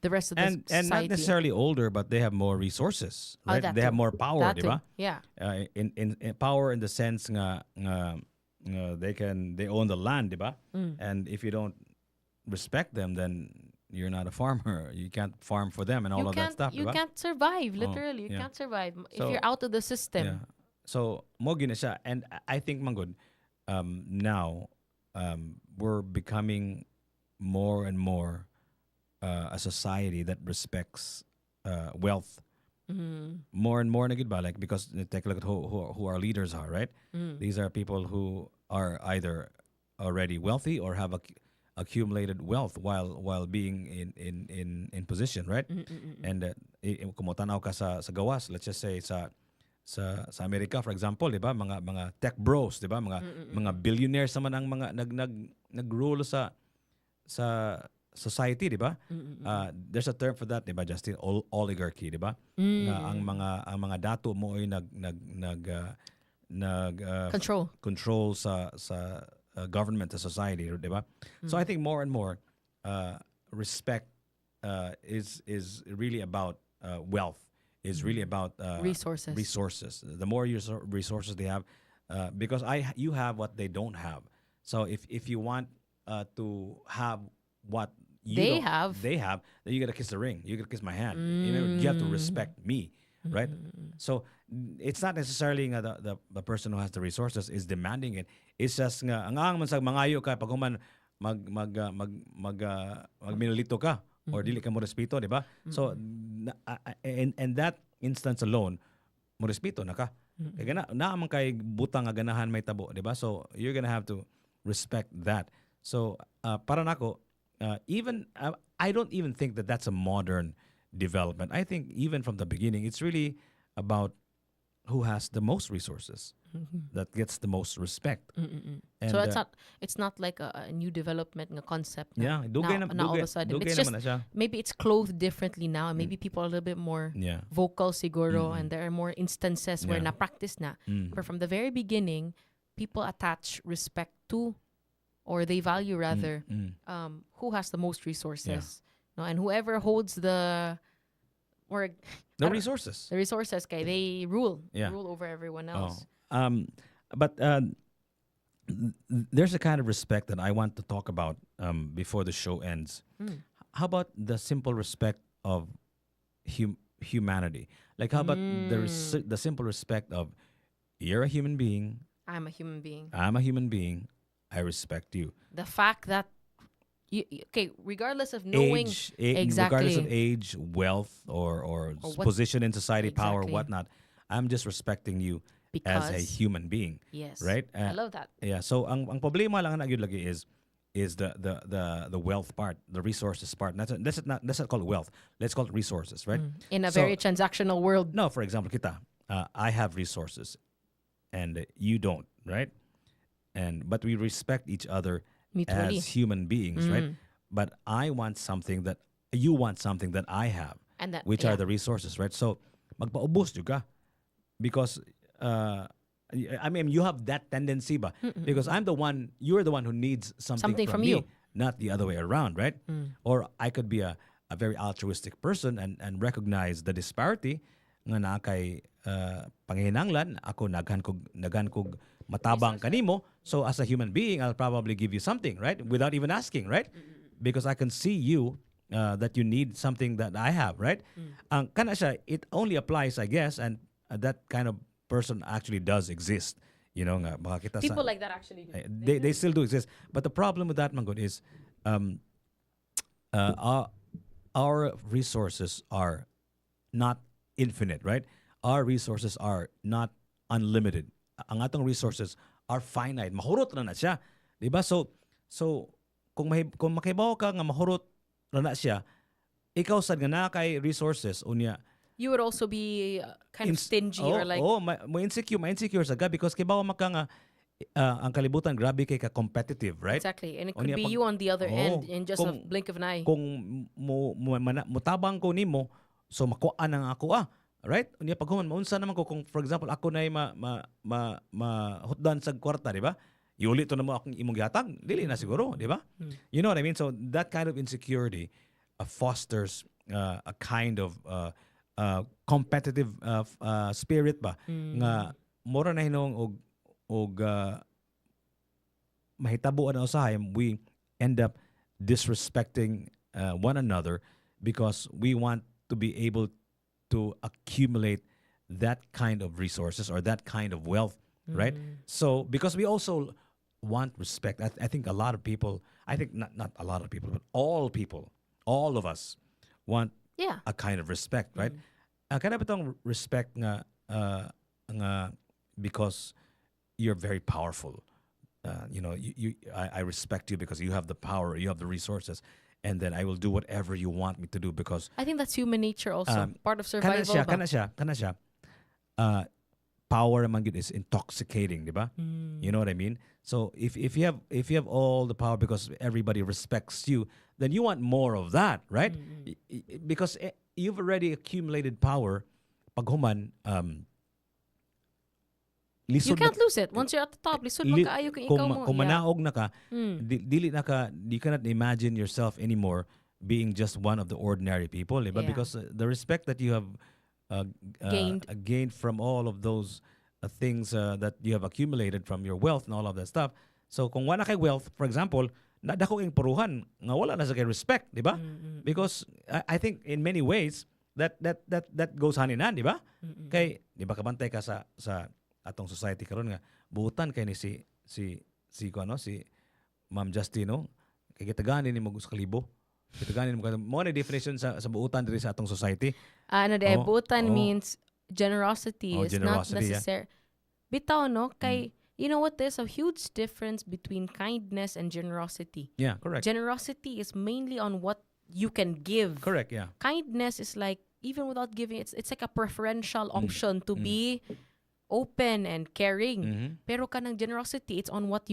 the rest of the and society. not necessarily older, but they have more resources, Oh, right? that They have too. more power, That di too. ba? Yeah. In power in the sense nga they own the land, di ba? And if you don't respect them, then you're not a farmer. You can't farm for them and all of that stuff, You di ba? can't survive, literally. You yeah. can't survive if So, you're out of the system. Yeah. So mo gina siya, and I think manggod now we're becoming more and more a society that respects wealth. More and more na gid ba, like, because take a look at who our leaders are, right? These are people who are either already wealthy or have accumulated wealth while being in position, right? And kung mo tanaw ka sa gawas, let's just say sa Amerika, for example, di ba, mga tech bros, di ba, mga billionaires naman ang mga nag-rule sa society, di ba? There's a term for that, di ba, Justin? Oligarchy, di ba? Na ang mga dato mo ay control sa government, sa society, di ba? So I think more and more respect is really about wealth. Is really about Resources. The more resources they have, because you have what they don't have. So if you want to have what They they have, then you gotta kiss the ring. You gotta kiss my hand. You have to respect me, right? So it's not necessarily nga the person who has the resources is demanding it. It's just nga ang man sa mangayo ka pag human magminulito ka or dili ka mo respeto, di ba? So and that instance alone, mo respeto na ka. Kaya naman kay butang nga ganahan may tabo, di ba? So you're gonna have to respect that. So para nako, even I don't even think that that's a modern development. I think even from the beginning, it's really about who has the most resources, that gets the most respect. And, So it's not like a new development, a concept. yeah, dugay na, now all of a dugay, sudden. dugay It's naman just na siya. maybe it's clothed differently now, and maybe people are a little bit more Yeah. vocal siguro, and there are more instances where Yeah. na-practice na. But from the very beginning, people attach respect to, or they value rather, who has the most resources. No, and whoever holds the The resources. kay, they rule Yeah. rule over everyone Oh. else. But there's a kind of respect that I want to talk about before the show ends. How about the simple respect of humanity? Like, how about the simple respect of, you're a human being, I'm a human being. I'm a human being, I respect you. The fact that regardless of knowing Regardless of exactly. age, wealth, or what- position in society, power, Exactly. whatnot, I'm just respecting you as a Because- human being. Yes. Right? I love that. Yeah. So ang problema lang na gyud lagi is the wealth part, the resources part. Let's not call it wealth. Let's call it resources, right? In a So- very transactional world. No, for example, kita, I have resources, and you don't, right? But we respect each other Mutually. as human beings, right? But I want something that you want something that I have, And that- which yeah. are the resources, right? So magpaubos juga because I mean, you have that tendency ba? Because you're the one who needs something from me, you. not the other way around, right? Or I could be a very altruistic person and recognize the disparity nga na kay panginahanglan ako naghan kog matabang kanimo, so as a human being I'll probably give you something, right? Without even asking, right? Because I can see you that you need something that I have, right? Ang kana siya, it only applies, I guess, and that kind of person actually does exist. You know nga baka kita People like that actually do. they still do exist. But the problem with that, Manggod, is our resources are not infinite, right? Our resources are not unlimited. Ang atong resources are finite. Mahurot na siya. Diba? So kung makibaw ka nga mahurot na siya, ikaw sad nga na kay resources unya You would also be kind of stingy or like mo insecure sa because kibaw maka nga ang kalibutan grabe kay ka competitive, right? exactly, and it could Unya be pag- you on the other end Oo. in just a Kung- blink of an eye. Kung mutabang ko nimo, so makuha na nga ako right? Unya pag human maunsa naman ko kung for example ako nay mahutdan sa kwarta, di ba? Iuli to na mo akong imong gihatag, dili na siguro, di ba? You know what I mean? So that kind of insecurity fosters a kind of competitive spirit ba nga mora na hinong og mahitabuan na usahay, we end up disrespecting one another because we want to be able to accumulate that kind of resources or that kind of wealth, right? So because we also want respect, I think a lot of people, I think not a lot of people, but all people, all of us want Yeah. a kind of respect, right? Kana ba tong respect nga because you're very powerful. I respect you because you have the power, you have the resources, and then I will do whatever you want me to do because I think that's human nature also. Part of kana survival. siya. Power naman yun is intoxicating, di ba? You know what I mean? So if you have all the power because everybody respects you, then you want more of that, right? Because you've already accumulated power. Pag human, You lisod can't lose it. Once you're at the top, lisod magkaayo kung ikaw mo. kung Yeah. manaog na ka, you cannot imagine yourself anymore being just one of the ordinary people, diba? Yeah. Because the respect that you have gained from all of those things that you have accumulated from your wealth and all of that stuff. So kung wala kay wealth, for example, nadako ing puruhan nga wala na sa kay respect, di ba? Because I think in many ways that goes hand in hand, di ba? Kay di ba kabantay ka sa atong society karon nga buutan kay ni si Ma'am Justino kay kitaganin ni mo gusto kalibo. Kitaganin mo na definition sa buutan diri sa atong society. Buutan means generosity is not generosity, yeah. necessary. Bitaw, no? Kay, you know what? There's a huge difference between kindness and generosity. Yeah, correct. Generosity is mainly on what you can give. Correct, yeah. Kindness is like, even without giving, it's like a preferential option to be open and caring. Mhm. Pero kanang generosity, it's on what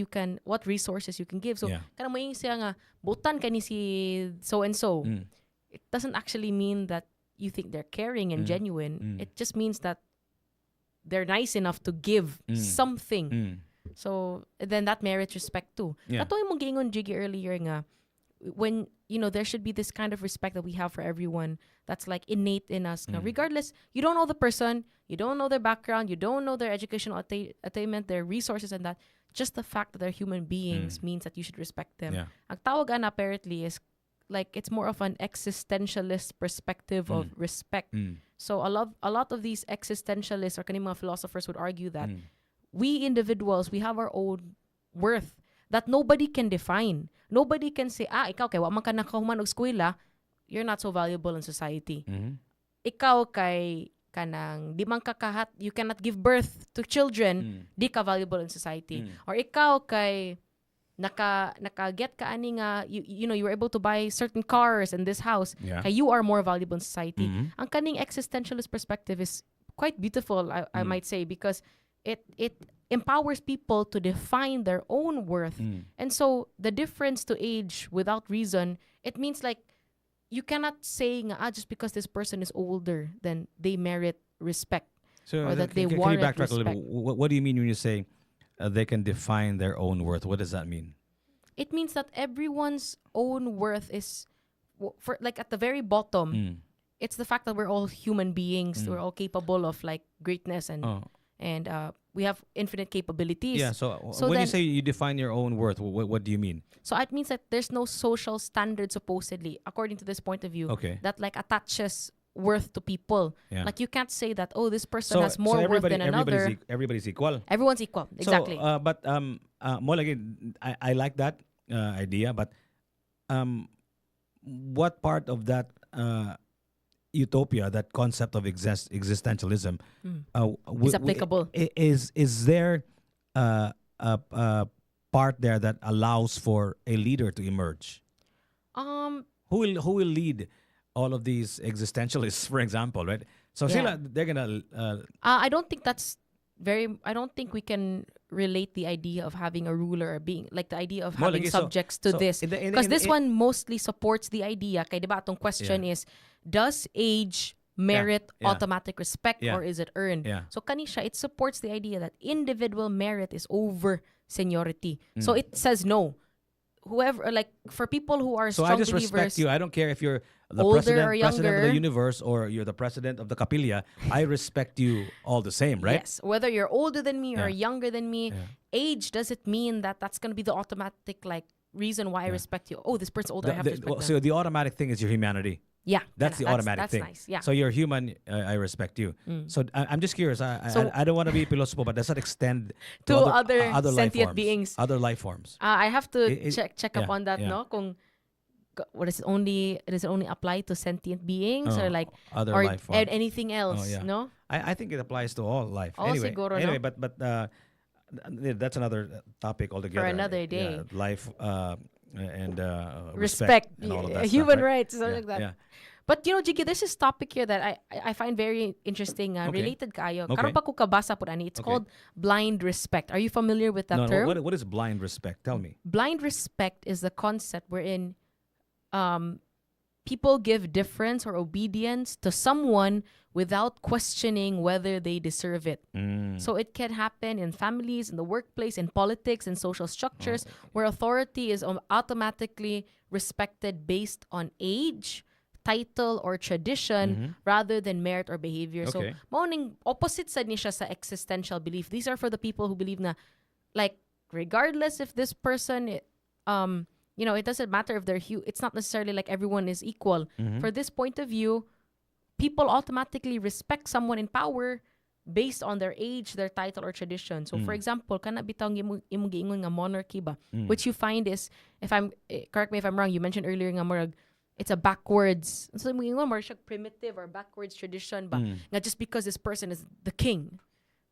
resources you can give. So Yeah. kanang maying siya nga butan ka ni si so and so. Mm. It doesn't actually mean that you think they're caring and genuine. It just means that they're nice enough to give something. Mm. So then that merits respect too. Yeah. Kato yung giingon Jiggy earlier nga, when there should be this kind of respect that we have for everyone that's like innate in us. Now, regardless, you don't know the person, you don't know their background, you don't know their educational attainment, their resources and that. Just the fact that they're human beings means that you should respect them. Yeah. Ang tawagan apparently is like it's more of an existentialist perspective of respect. So a lot of these existentialists or kanina mga philosophers would argue that we individuals, we have our own worth that nobody can define. Nobody can say, ikaw kay wa man ka nakahuman og eskwela, you're not so valuable in society. Mhm. Ikaw kay kanang di man ka kahat, you cannot give birth to children, di ka valuable in society. Or ikaw kay naka-get ka ani nga you were able to buy certain cars in this house, Yeah. kay you are more valuable in society. Mhm. Ang kaning existentialist perspective is quite beautiful, I might say, because it empowers people to define their own worth. And so the difference to age without reason, it means like you cannot say nga, just because this person is older, then they merit respect. So Or that they can you warrant backtrack a little bit? respect. What do you mean when you say they can define their own worth? What does that mean? It means that everyone's own worth is for like at the very bottom. It's the fact that we're all human beings. We're all capable of like greatness and Oh. we have infinite capabilities. Yeah, so when you then- say you define your own worth, what do you mean? So it means that there's no social standard, supposedly, according to this point of view, Okay. that like attaches worth to people. Yeah. Like you can't say that, oh, this person has more worth than another. everybody's equal. Everyone's equal. Exactly. So, but more like I like that idea, but what part of that utopia, that concept of existentialism, Is applicable. Is there a part there that allows for a leader to emerge? Who will lead all of these existentialists, for example, right? So Yeah. they're gonna I don't think that's I don't think we can relate the idea of having a ruler or being like the idea of No, having lagi, so- subjects to so this, in the- because this one mostly supports the idea. Kaya diba atong question is, does age merit Yeah. automatic respect Yeah. or is it earned? Yeah. So kanisha, it supports the idea that individual merit is over seniority. So it says no. Whoever, like for people who are So strong I just believers, respect you. I don't care if you're the older president or of younger. the universe or you're the president of the capilla. I respect you all the same, right? Yes, whether you're older than me or Yeah. younger than me, age doesn't mean that that's going to be the automatic like reason why I respect you. Oh, this person's older, I have to respect them. So the automatic thing is your humanity. Yeah, That's the automatic that's thing. nice. Yeah. So you're human. I respect you. So I'm just curious. So- I don't want to be philosophical, but does that extend To other life sentient forms, beings. other life forms? I have to It- check up yeah, on that. yeah. No, kung does it only apply to sentient beings or like other or life forms? anything else? yeah. No. I think it applies to all life. Oh, Anyway, siguro, no? anyway, but that's another topic altogether. another day. Yeah, life and Respect, and all of that human stuff, right? rights, something like that. Yeah. But Jiggy, there's this topic here that I find very interesting. Okay. Related kayo. Okay. Karon pa ko kabasa po ani. It's Okay. called blind respect. Are you familiar with that No, term? what is blind respect? Tell me. Blind respect is the concept wherein people give deference or obedience to someone without questioning whether they deserve it. So it can happen in families, in the workplace, in politics, in social structures, where authority is automatically respected based on age, title, or tradition rather than merit or behavior. Okay. So, mauning opposite sa ni siya sa existential belief. These are for the people who believe na, like, regardless if this person, it doesn't matter if they're it's not necessarily like everyone is equal. For this point of view, people automatically respect someone in power based on their age, their title, or tradition. So, for example, kana bitang imong giingon nga monarchy ba, which you find is, correct me if I'm wrong, you mentioned earlier nga murag, it's a backwards, so imong giingon more siya primitive or backwards tradition ba, nga just because this person is the king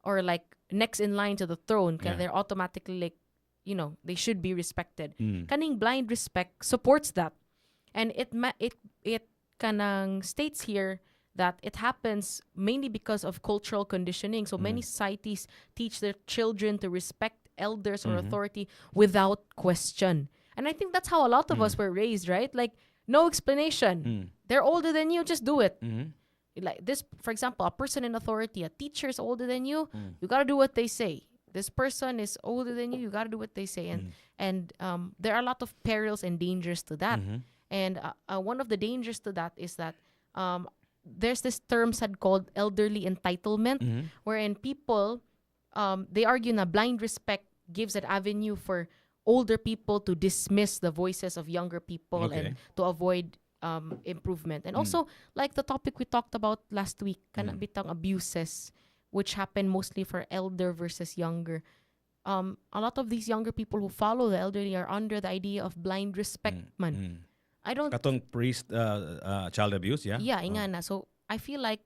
or like next in line to the throne, kaya they're automatically like, they should be respected. Kaning blind respect supports that. And it kanang states here that it happens mainly because of cultural conditioning. So many societies teach their children to respect elders or authority without question. And I think that's how a lot of us were raised, right? Like, no explanation. They're older than you, just do it. Like this, for example, a person in authority, a teacher is older than you, you gotta do what they say. This person is older than you gotta do what they say. And there are a lot of perils and dangers to that. And one of the dangers to that is that there's this term said called elderly entitlement, wherein people, they argue na blind respect gives an avenue for older people to dismiss the voices of younger people and to avoid improvement. And also, like the topic we talked about last week, kana bitang abuses, which happen mostly for elder versus younger. A lot of these younger people who follow the elderly are under the idea of blind respect man. I don't... Katong priest child abuse, yeah? Yeah, inga na. So, I feel like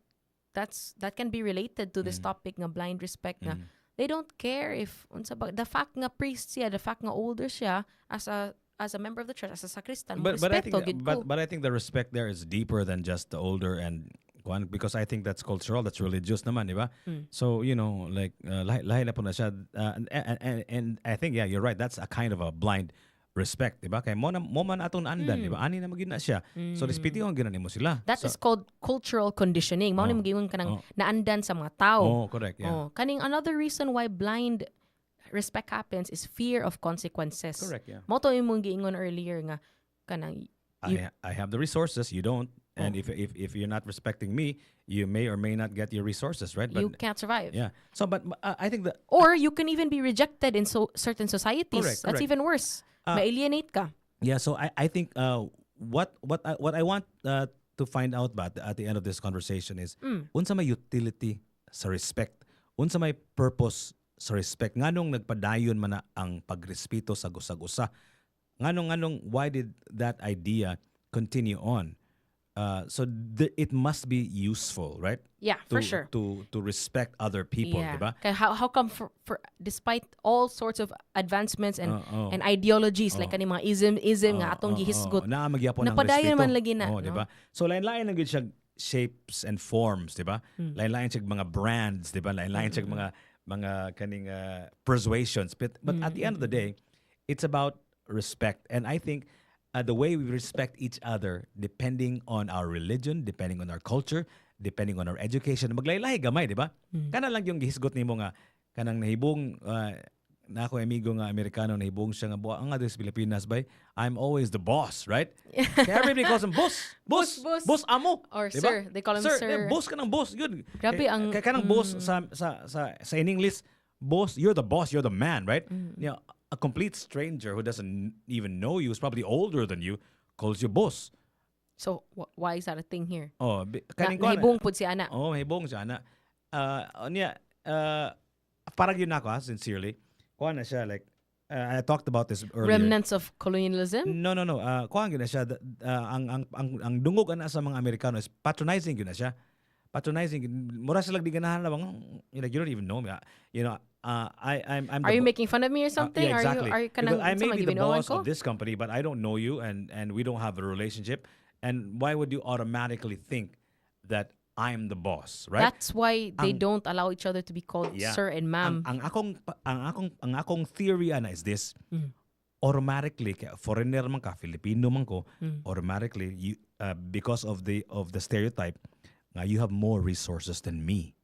that can be related to this topic ng blind respect na they don't care if unsa ba the fact nga priest siya, the fact nga older siya as a member of the church, as a sacristan, But I think the respect there is deeper than just the older and one, because I think that's cultural, that's religious naman, di ba? So, you know, like lahi na po na siya, and I think, yeah, you're right, that's a kind of a blind respect, di ba? Kaya mo man atong andan, di ba? Ani na magina siya. So, respeto ang ginani mo sila. That is called cultural conditioning. Mao ni magiingon kanang naandan sa mga tao. Oh, correct, yeah. Kaning another reason why blind respect happens is fear of consequences. Correct, yeah. Mo to imong giingon earlier nga kanang I have the resources, you don't. And if you're not respecting me, you may or may not get your resources, right? But you can't survive. yeah. So, but I think that Or you can even be rejected in certain societies. Correct, That's correct. even worse. Ma-alienate ka. yeah. So I think what I want to find out about at the end of this conversation is unsa may utility sa respect, unsa may purpose sa respect. Nganong nagpadayon man na ang pagrespeto sa gusag-usa. Nganong why did that idea continue on? So it must be useful, right? Yeah, for sure. To respect other people, Yeah. diba? Kaya how come for despite all sorts of advancements and ideologies like kaning mga ism nga atong gihisgot, na magyapon ng napadayon respeto. man lagi na, Oh, no? diba? So lain-lain lang gid siya shapes and forms, diba? Lain-lain siya mga brands, diba? Lain-lain siya mga kaning persuasions. But at the end of the day, it's about respect. And I think the way we respect each other, depending on our religion, depending on our culture, depending on our education, maglaylay gamay, di ba? Kana lang yung gihisgot nimo nga kanang nahibong na ako amigo nga Amerikano nahibong siya nga buwa nga sa Pilipinas bay, I'm always the boss, right? Kaya everybody calls him boss, boss amo, Or diba? sir, they call him sir. Yeah, boss ka ng boss, yun. Grabe ang- kaya kanang boss sa in English, boss, you're the boss, you're the man, right? You know, a complete stranger who doesn't even know you, is probably older than you, calls you boss. So why is that a thing here? Oh, Nahibong pud si ana. Oh, mahibong siya na. Parang yun ako, sincerely. Kuha na siya, like, I talked about this earlier. Remnants of colonialism? No. Kuha yun na siya. Ang dungog na sa mga Amerikano is patronizing yun na siya. Patronizing. Mura sila di ganahan lang. You don't even know me. You know, I'm Are you making fun of me or something? Yeah, exactly. Are you kanang Because I may be the boss ko? of this company, but I don't know you, and we don't have a relationship. And why would you automatically think that I'm the boss, right? That's why they don't allow each other to be called Yeah. sir and ma'am. Ang akong theory ana is this. Automatically, kaya foreigner man ka, Filipino man ko, automatically you because of the stereotype, nga you have more resources than me.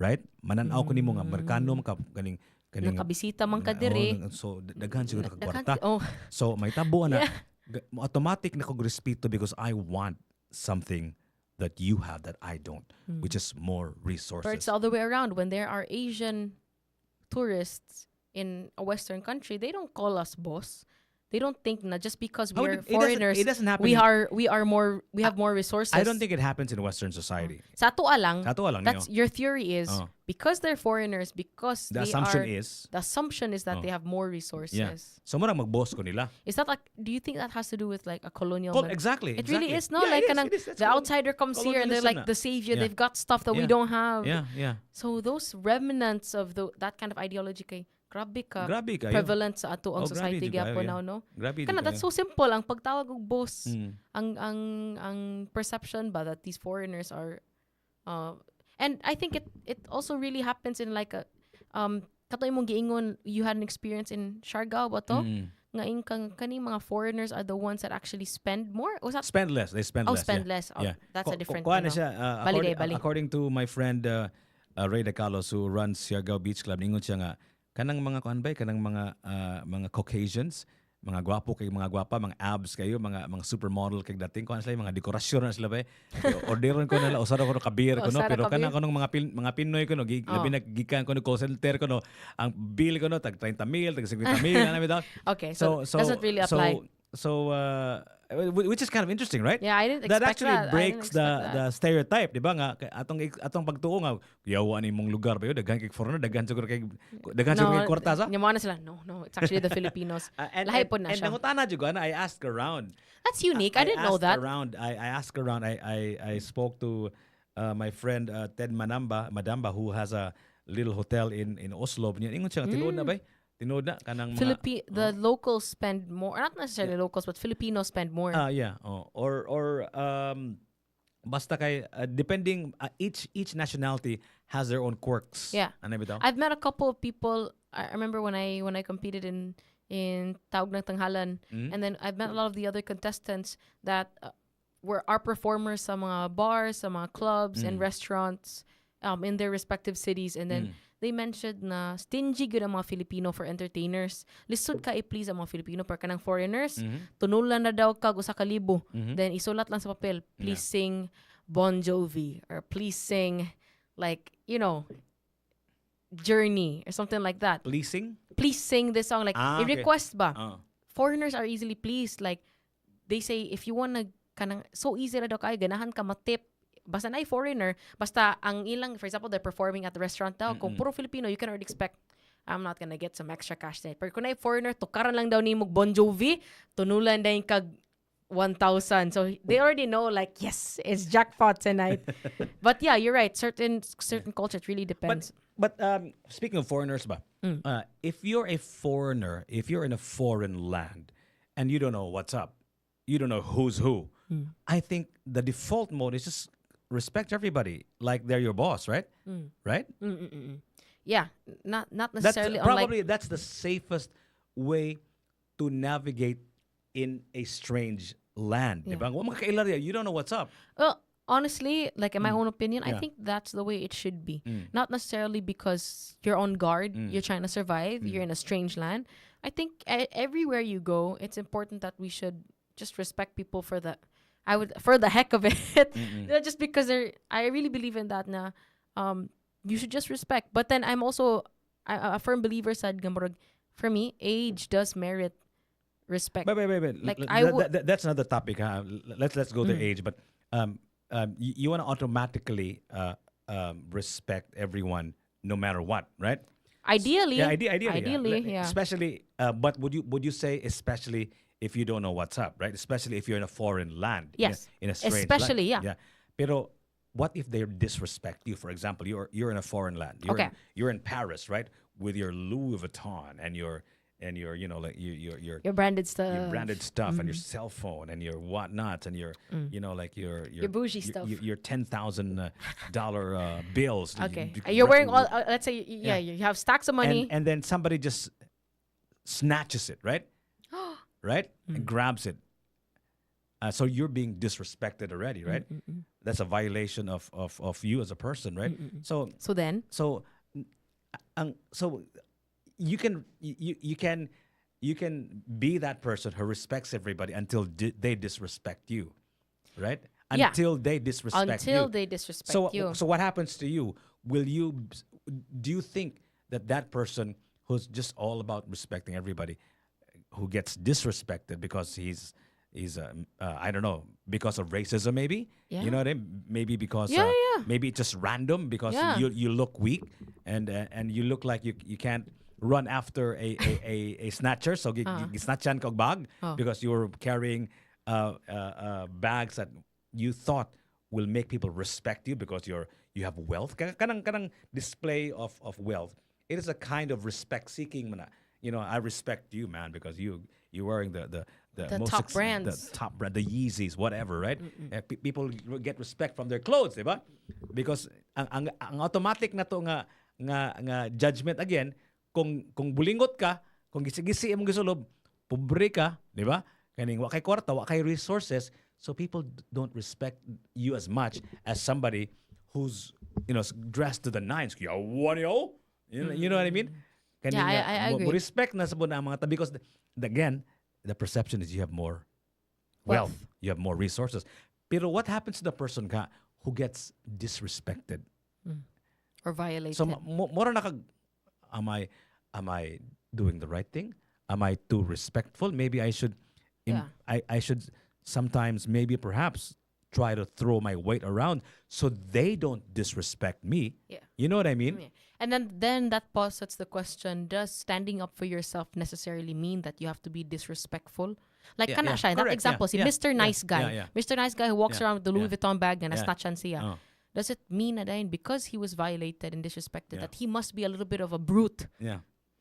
Right? Mananaw ko nimo nga Amerikano man ka kaning Nakabisita man ka diri. so daghan siguro ka Daghan- kwarta. oh. So may tabo na automatic na kog respeto because I want something that you have that I don't, which is more resources. Or it's the other way around. When there are Asian tourists in a Western country, they don't call us boss. They don't think na just because Oh, we are it doesn't- foreigners, it doesn't happen we in- have more resources. I don't think it happens in Western society. Sa atua lang, Sa atua lang that's niyo. your theory is Oh. because they're foreigners, because The they assumption are, is the assumption is that they have more resources. yeah. So murang mag-boss ko nila. Is that like? Do you think that has to do with like a colonial? Exactly. It really is, no? Yeah, like it is, kanang it is. That's the colonial- outsider comes here and they're like colonialism the savior. Yeah. They've got stuff that we Yeah. don't have. Yeah. So those remnants of that kind of ideology kay grabe ka Grabe kayo. prevalent sa ato ang Oh, grabe society jud kayo, gyapon yeah. now, no? Grabe Kana jud that's kayo. so simple ang pagtawag og boss. Mm. Ang perception ba that these foreigners are Uh, and I think it also really happens in like a katoy mong giingon you had an experience in Siargao ba to? Nga kaning mga foreigners are the ones that actually spend more. Was that Spend less. They spend less. spend yeah. less? Oh, Yeah. that's a different Kuha na thing. siya, Bali, according to my friend Ray De Carlos who runs Siargao Beach Club, ningon siya nga kanang mga kuan bay, kanang mga Caucasians, mga gwapo kay mga gwapa, mga abs kayo, mga supermodel kay dating kuan sila mga dekorasyon na sila bay. Orderon ko nila usara ko kabir ko no, Usara pero kabir. kanang kanong mga Pinoy ko no, labi na gikan ko no call center ko no, ang bill ko no tag 30,000, tag 50,000 ana bitaw. Okay, so doesn't really apply. Which is kind of interesting, right? Yeah, I didn't That expect actually that. I didn't breaks expect that. the stereotype, di ba nga? Atong pagtuo nga, yawa ni mong lugar ba yun, daghan kay foreigner, daghan siguro kay kwarta sa. Nyamana sila. No, it's actually the Filipinos. Lahi po na And siya. nangutana jud ko, I asked around. That's unique. I didn't know that. I asked around. I spoke to my friend Ted Madamba who has a little hotel in Oslo. Ingon siya, tinuod na ba? Tinuod na kanang mga The locals spend more. Not necessarily locals, but Filipinos spend more. yeah. Or basta kay depending each nationality has their own quirks. Yeah. Ano bitaw? I've met a couple of people. I remember when I competed in Tawag ng Tanghalan, and then I've met a lot of the other contestants that are performers sa mga bars, sa mga clubs and restaurants in their respective cities, and then they mentioned na stingy good ang mga Filipino for entertainers. Lisod ka i-please ang mga Filipino para kanang foreigners. Tunulan na daw kag usa ka libo. Then isulat lang sa papel, please sing Bon Jovi or please sing like, Journey or something like that. Pleasing? Please sing this song like okay. request ba. Foreigners are easily pleased, like they say if you wanna kanang so easy ra daw kay ganahan ka matip basta na foreigner, basta ang ilang, for example, they're performing at the restaurant daw, kung puro Filipino, you can already expect, I'm not gonna get some extra cash tonight. Pero kung na foreigner, tukaran lang daw ni mo Bon Jovi, tunulan daw yung kag 1,000. So they already know, like, yes, it's jackpot tonight. But yeah, you're right. Certain culture, it really depends. But speaking of foreigners ba, if you're a foreigner, if you're in a foreign land, and you don't know what's up, you don't know who's who, I think the default mode is just respect everybody like they're your boss, right? Right? Yeah, not necessarily. That's the safest way to navigate in a strange land. Yeah. Diba? Wa makakailarya, you don't know what's up. Well, honestly, like in my own opinion, I think that's the way it should be. Not necessarily because you're on guard, you're trying to survive, you're in a strange land. I think everywhere you go, it's important that we should just respect people for the heck of it. Just because I really believe in that na you should just respect. But then I'm also a firm believer sa gamurag, for me, age does merit respect. Wait. Like, that's another topic. Huh? Let's go to age. But you want to automatically respect everyone no matter what, right? Ideally. Yeah, ideally. Yeah. Especially, but would you say especially if you don't know what's up, right? Especially if you're in a foreign land. Yes. In a strange Especially, land. yeah. Pero what if they disrespect you? For example, you're in a foreign land. You're in Paris, right? With your Louis Vuitton and your your branded stuff. Your branded stuff and your cell phone and your whatnots and your your bougie stuff. Your $10,000 bills. Okay. You're wearing all. Let's say you have stacks of money. And then somebody just snatches it, right? Right? And grabs it. So you're being disrespected already, right? That's a violation of you as a person, right? So you can be that person who respects everybody until they disrespect you, right? Until they disrespect you. So what happens to you? Do you think that person who's just all about respecting everybody, who gets disrespected because he's I don't know, because of racism maybe? Yeah. You know what I mean? Maybe because maybe it's just random because you look weak and you look like you can't run after a snatcher, so gisnatchan kag bag because you were carrying bags that you thought will make people respect you because you have wealth. Kanang display of wealth. It is a kind of respect seeking. I respect you, man, because you're wearing the The most top brands. the top brand, the Yeezys, whatever, right? People get respect from their clothes, di ba? Because ang automatic na to nga judgment again, kung bulingot ka, kung gisi-gisi imong gisulob, pobre ka, di ba? Kaning wa kay kwarta, wa kay resources, so people don't respect you as much as somebody who's dressed to the nines. Kaya yo? You know what I mean? Yeah, I agree. Mo respect na sa mga tabi because again, the perception is you have more wealth, you have more resources. Pero what happens to the person who gets disrespected or violated? So mora na kag am I doing the right thing? Am I too respectful? Maybe I should I should sometimes maybe perhaps try to throw my weight around so they don't disrespect me. Yeah. You know what I mean? Yeah. And then that posits the question, does standing up for yourself necessarily mean that you have to be disrespectful? Like kana siya, that Correct. example, si Mr. Nice Guy. Mr. Nice Guy who walks around with the Louis Vuitton bag and nasnatchan siya. Does it mean na dahil because he was violated and disrespected that he must be a little bit of a brute? Yeah.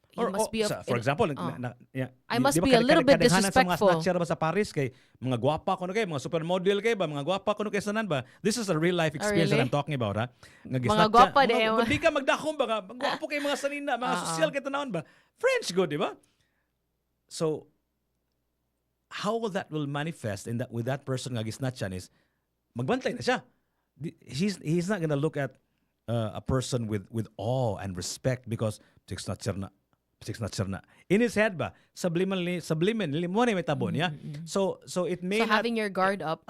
He must be for example, I must be a little bit disrespectful. Sa mga snatcher ba sa Paris kay mga gwapa kuno kay mga supermodel kay ba mga gwapa kuno kay sanan ba? This is a real life experience that I'm talking about, ha. Mga gwapa Di ka magdahom ba nga? Gwapo kay mga sanina, mga social kay tanawon ba? French good, di ba? So how will that manifest in that with that person nga gisnatchan is magbantay na siya. He's not gonna look at a person with awe and respect because snatcher na. In his head ba? Subliminally mo na may tabo niya. So it may not, having your guard up.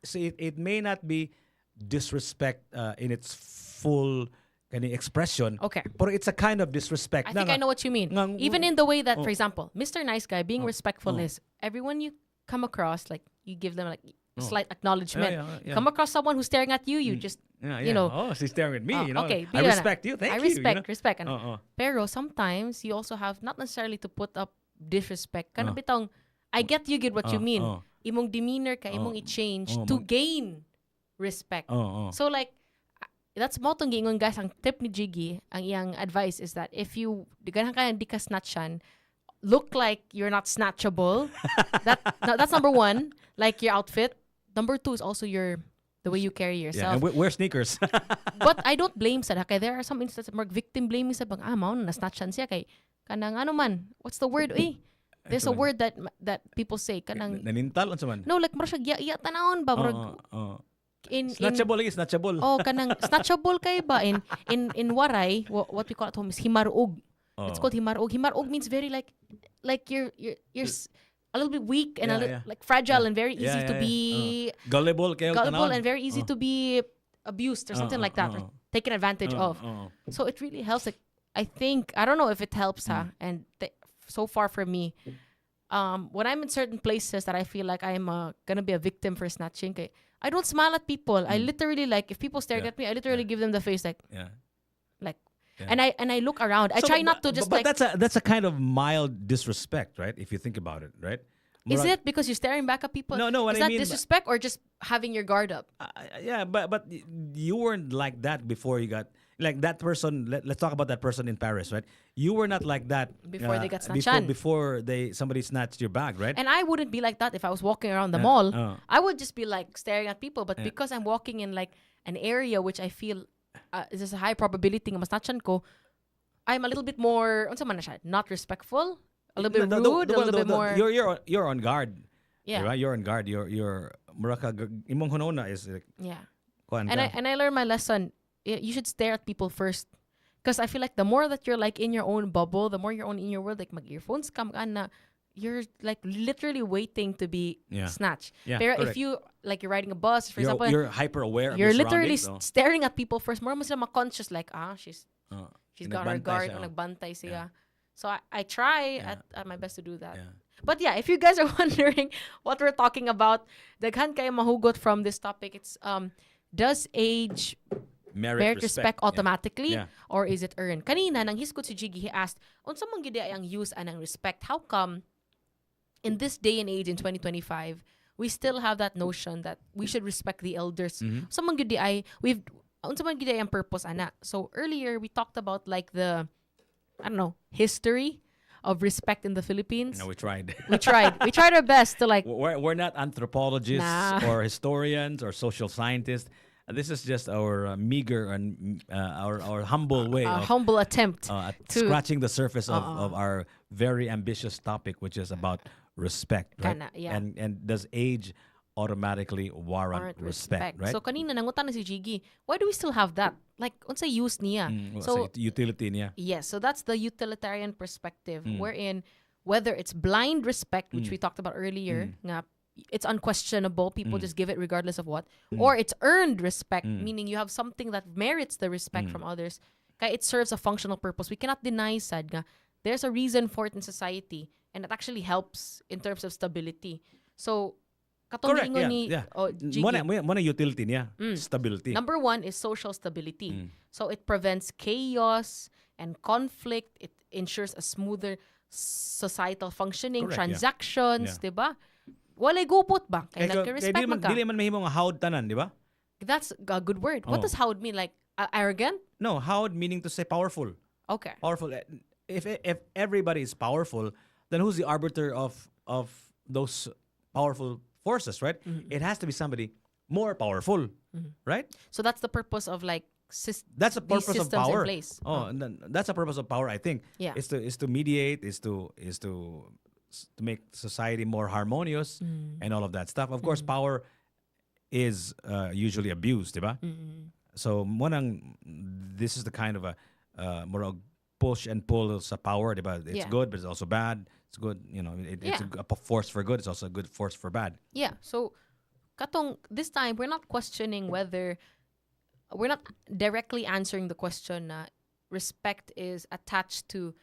So it may not be disrespect in its full kind of expression. Okay. But it's a kind of disrespect. I think I know what you mean. Even in the way that, for example, Mr. Nice Guy being respectful is everyone you come across, like you give them like slight acknowledgement. Yeah. Come across someone who's staring at you, you just oh, she's staring at me. Okay, I respect you. Thank I you. respect. Pero sometimes you also have not necessarily to put up disrespect. Kana bitong, I get what you mean. Imong demeanor ka, imong i-change to gain respect. So like, that's mo tong giingon guys, ang tip ni Jiggy, ang iyang advice is that if you di ka snatchan, look like you're not snatchable. That's number one, like your outfit. Number two is also the way you carry yourself. Yeah, and wear sneakers. But I don't blame sa kay there are some instances mag victim blaming sa bang mao na snatchan siya kay kanang ano man, what's the word there's a word that people say kanang nanintal unsa man. No, like mura siya iya tanawon ba mura snatchable lagi, snatchable. Kanang snatchable kay ba in Waray, what we call at home is himarug. It's called himarug. Himarug means very like you're a little bit weak and a little like fragile and very easy to be gullible and very easy to be abused or something like that or taken advantage of. So it really helps. Like I think I don't know if it helps, and so far for me, when I'm in certain places that I feel like I'm gonna be a victim for snatching, I don't smile at people. I literally like if people stare at me, I literally give them the face like. And I look around. I try not to just but that's a kind of mild disrespect, right? If you think about it, right? Is it because you're staring back at people? No. Is I that mean, disrespect or just having your guard up? Yeah, but you weren't like that before you got like that person. Let's talk about that person in Paris, right? You were not like that before they got snatched. Before somebody snatched your bag, right? And I wouldn't be like that if I was walking around the mall. I would just be like staring at people. But because I'm walking in like an area which I feel there's a high probability nga masnatchan ko, I'm a little bit more not respectful, a little bit rude, a little bit more. You're on guard. Yeah, right? You're on guard. You're muraka imong hunona is like, and I learned my lesson. You should stare at people first, because I feel like the more that you're like in your own bubble, the more you're in your world, like mag earphones ka na, you're like literally waiting to be snatched. Yeah, pero correct. if you like you're riding a bus, for example, you're hyper aware of you're your literally surroundings, staring at people first. More mo sila conscious like she's got her Nagbantay guard siya. o nagbantay siya. So I try at my best to do that. Yeah. But yeah, if you guys are wondering what we're talking about, daghan kayo mahugot from this topic. It's does age merit respect automatically or is it earned? Kanina nang hisgot si Jiggy, he asked, unsa man gyud ang use anang respect? How come in this day and age in 2025 we still have that notion that we should respect the elders? Unsa man gyud unsa man gyud ang purpose ana? So earlier we talked about like the history of respect in the Philippines. No, we tried. We tried. We tried our best to like. We're not anthropologists Nah. or historians or social scientists. This is just our meager and our humble way A of humble attempt at to scratching the surface of our very ambitious topic, which is about respect, right? Kana, yeah. And does age automatically warrant warrant respect, right? So kanina nangutan na si Jiggy, why do we still have that? Like unsa use niya? So utility niya. Yes, so that's the utilitarian perspective wherein whether it's blind respect, which we talked about earlier, nga it's unquestionable, people just give it regardless of what, or it's earned respect, meaning you have something that merits the respect from others. Kaya it serves a functional purpose. We cannot deny sad nga there's a reason for it in society and it actually helps in terms of stability. So katong Correct. giingon Yeah. ni oh, Jiggy, Muna utility niya. Stability. number one is social stability. So it prevents chaos and conflict. It ensures a smoother societal functioning, Correct, yeah. transactions, Yeah. diba? Walay gupot ba? Kaya Kaya nagka-respect dili man ka. man mahimong hawd tanan, di ba? That's a good word. What Oh. does howd mean? Like arrogant? No, hawd meaning to say powerful. Okay. Powerful. If everybody is powerful, then who's the arbiter of those powerful forces, right? It has to be somebody more powerful, right? So that's the purpose of like That's the these purpose of systems power. in place. Oh, and then that's the purpose of power, I think. Yeah. Is to mediate, is to make society more harmonious and all of that stuff. Of course, power is usually abused, diba? So this is the kind of a more of push and pull sa power, diba? It's Yeah. good, but it's also bad. It's good, it's Yeah. a force for good. It's also a good force for bad. Yeah. So katong this time we're not questioning whether we're not directly answering the question na respect is attached to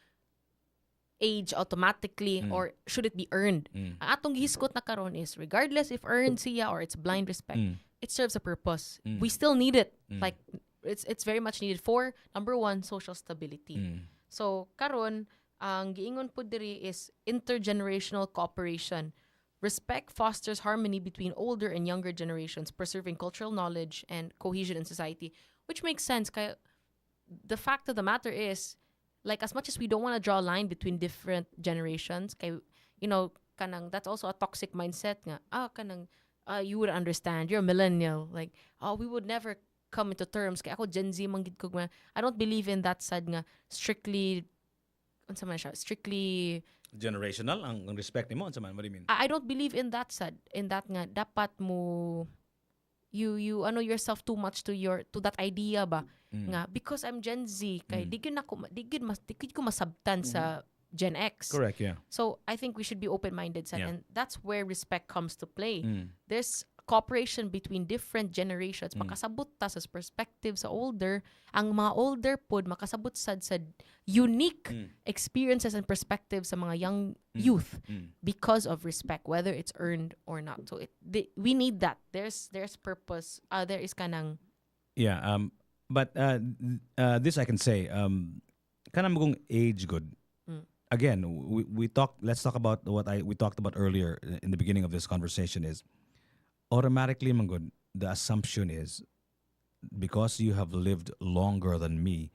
age automatically or should it be earned. Ang atong gihiskot na karon is regardless if earned siya or it's blind respect, it serves a purpose. We still need it. Like it's very much needed for number one, social stability. So karon ang giingon po diri is intergenerational cooperation. Respect fosters harmony between older and younger generations, preserving cultural knowledge and cohesion in society, which makes sense. Kaya the fact of the matter is, like as much as we don't want to draw a line between different generations, kay kanang that's also a toxic mindset nga. You would understand. You're a millennial. Like, we would never come into terms. Kaya ako Gen Z man gid ko nga. I don't believe in that sad nga strictly unsa man siya? Strictly Generational ang respect nimo, unsa man? What do you mean? I don't believe in that sad. In that nga dapat mo you yourself too much to that idea ba nga because I'm Gen Z kay di gid ko masabtan sa Gen X. Correct, yeah. So I think we should be open-minded sad, Yeah. and that's where respect comes to play. There's cooperation between different generations. Makasabot ta sa perspective sa older, ang mga older pod makasabot sad sa unique experiences and perspectives sa mga young youth because of respect, whether it's earned or not. So we need that. There's purpose. There is kanang Yeah, but this I can say, kanang kung age good. Again, let's talk about what we talked about earlier in the beginning of this conversation is automatically man good, the assumption is because you have lived longer than me,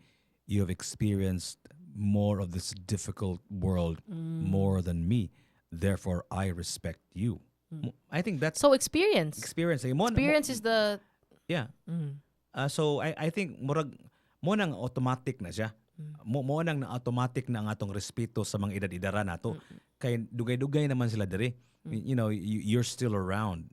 you have experienced more of this difficult world more than me. Therefore, I respect you. I think that's so experience. experience. Experience is the Yeah. So I think mo nang automatic na siya. Mo nang na automatic na ang atong respeto sa mga edad-idara nato. Kay dugay-dugay naman sila diri. You're still around,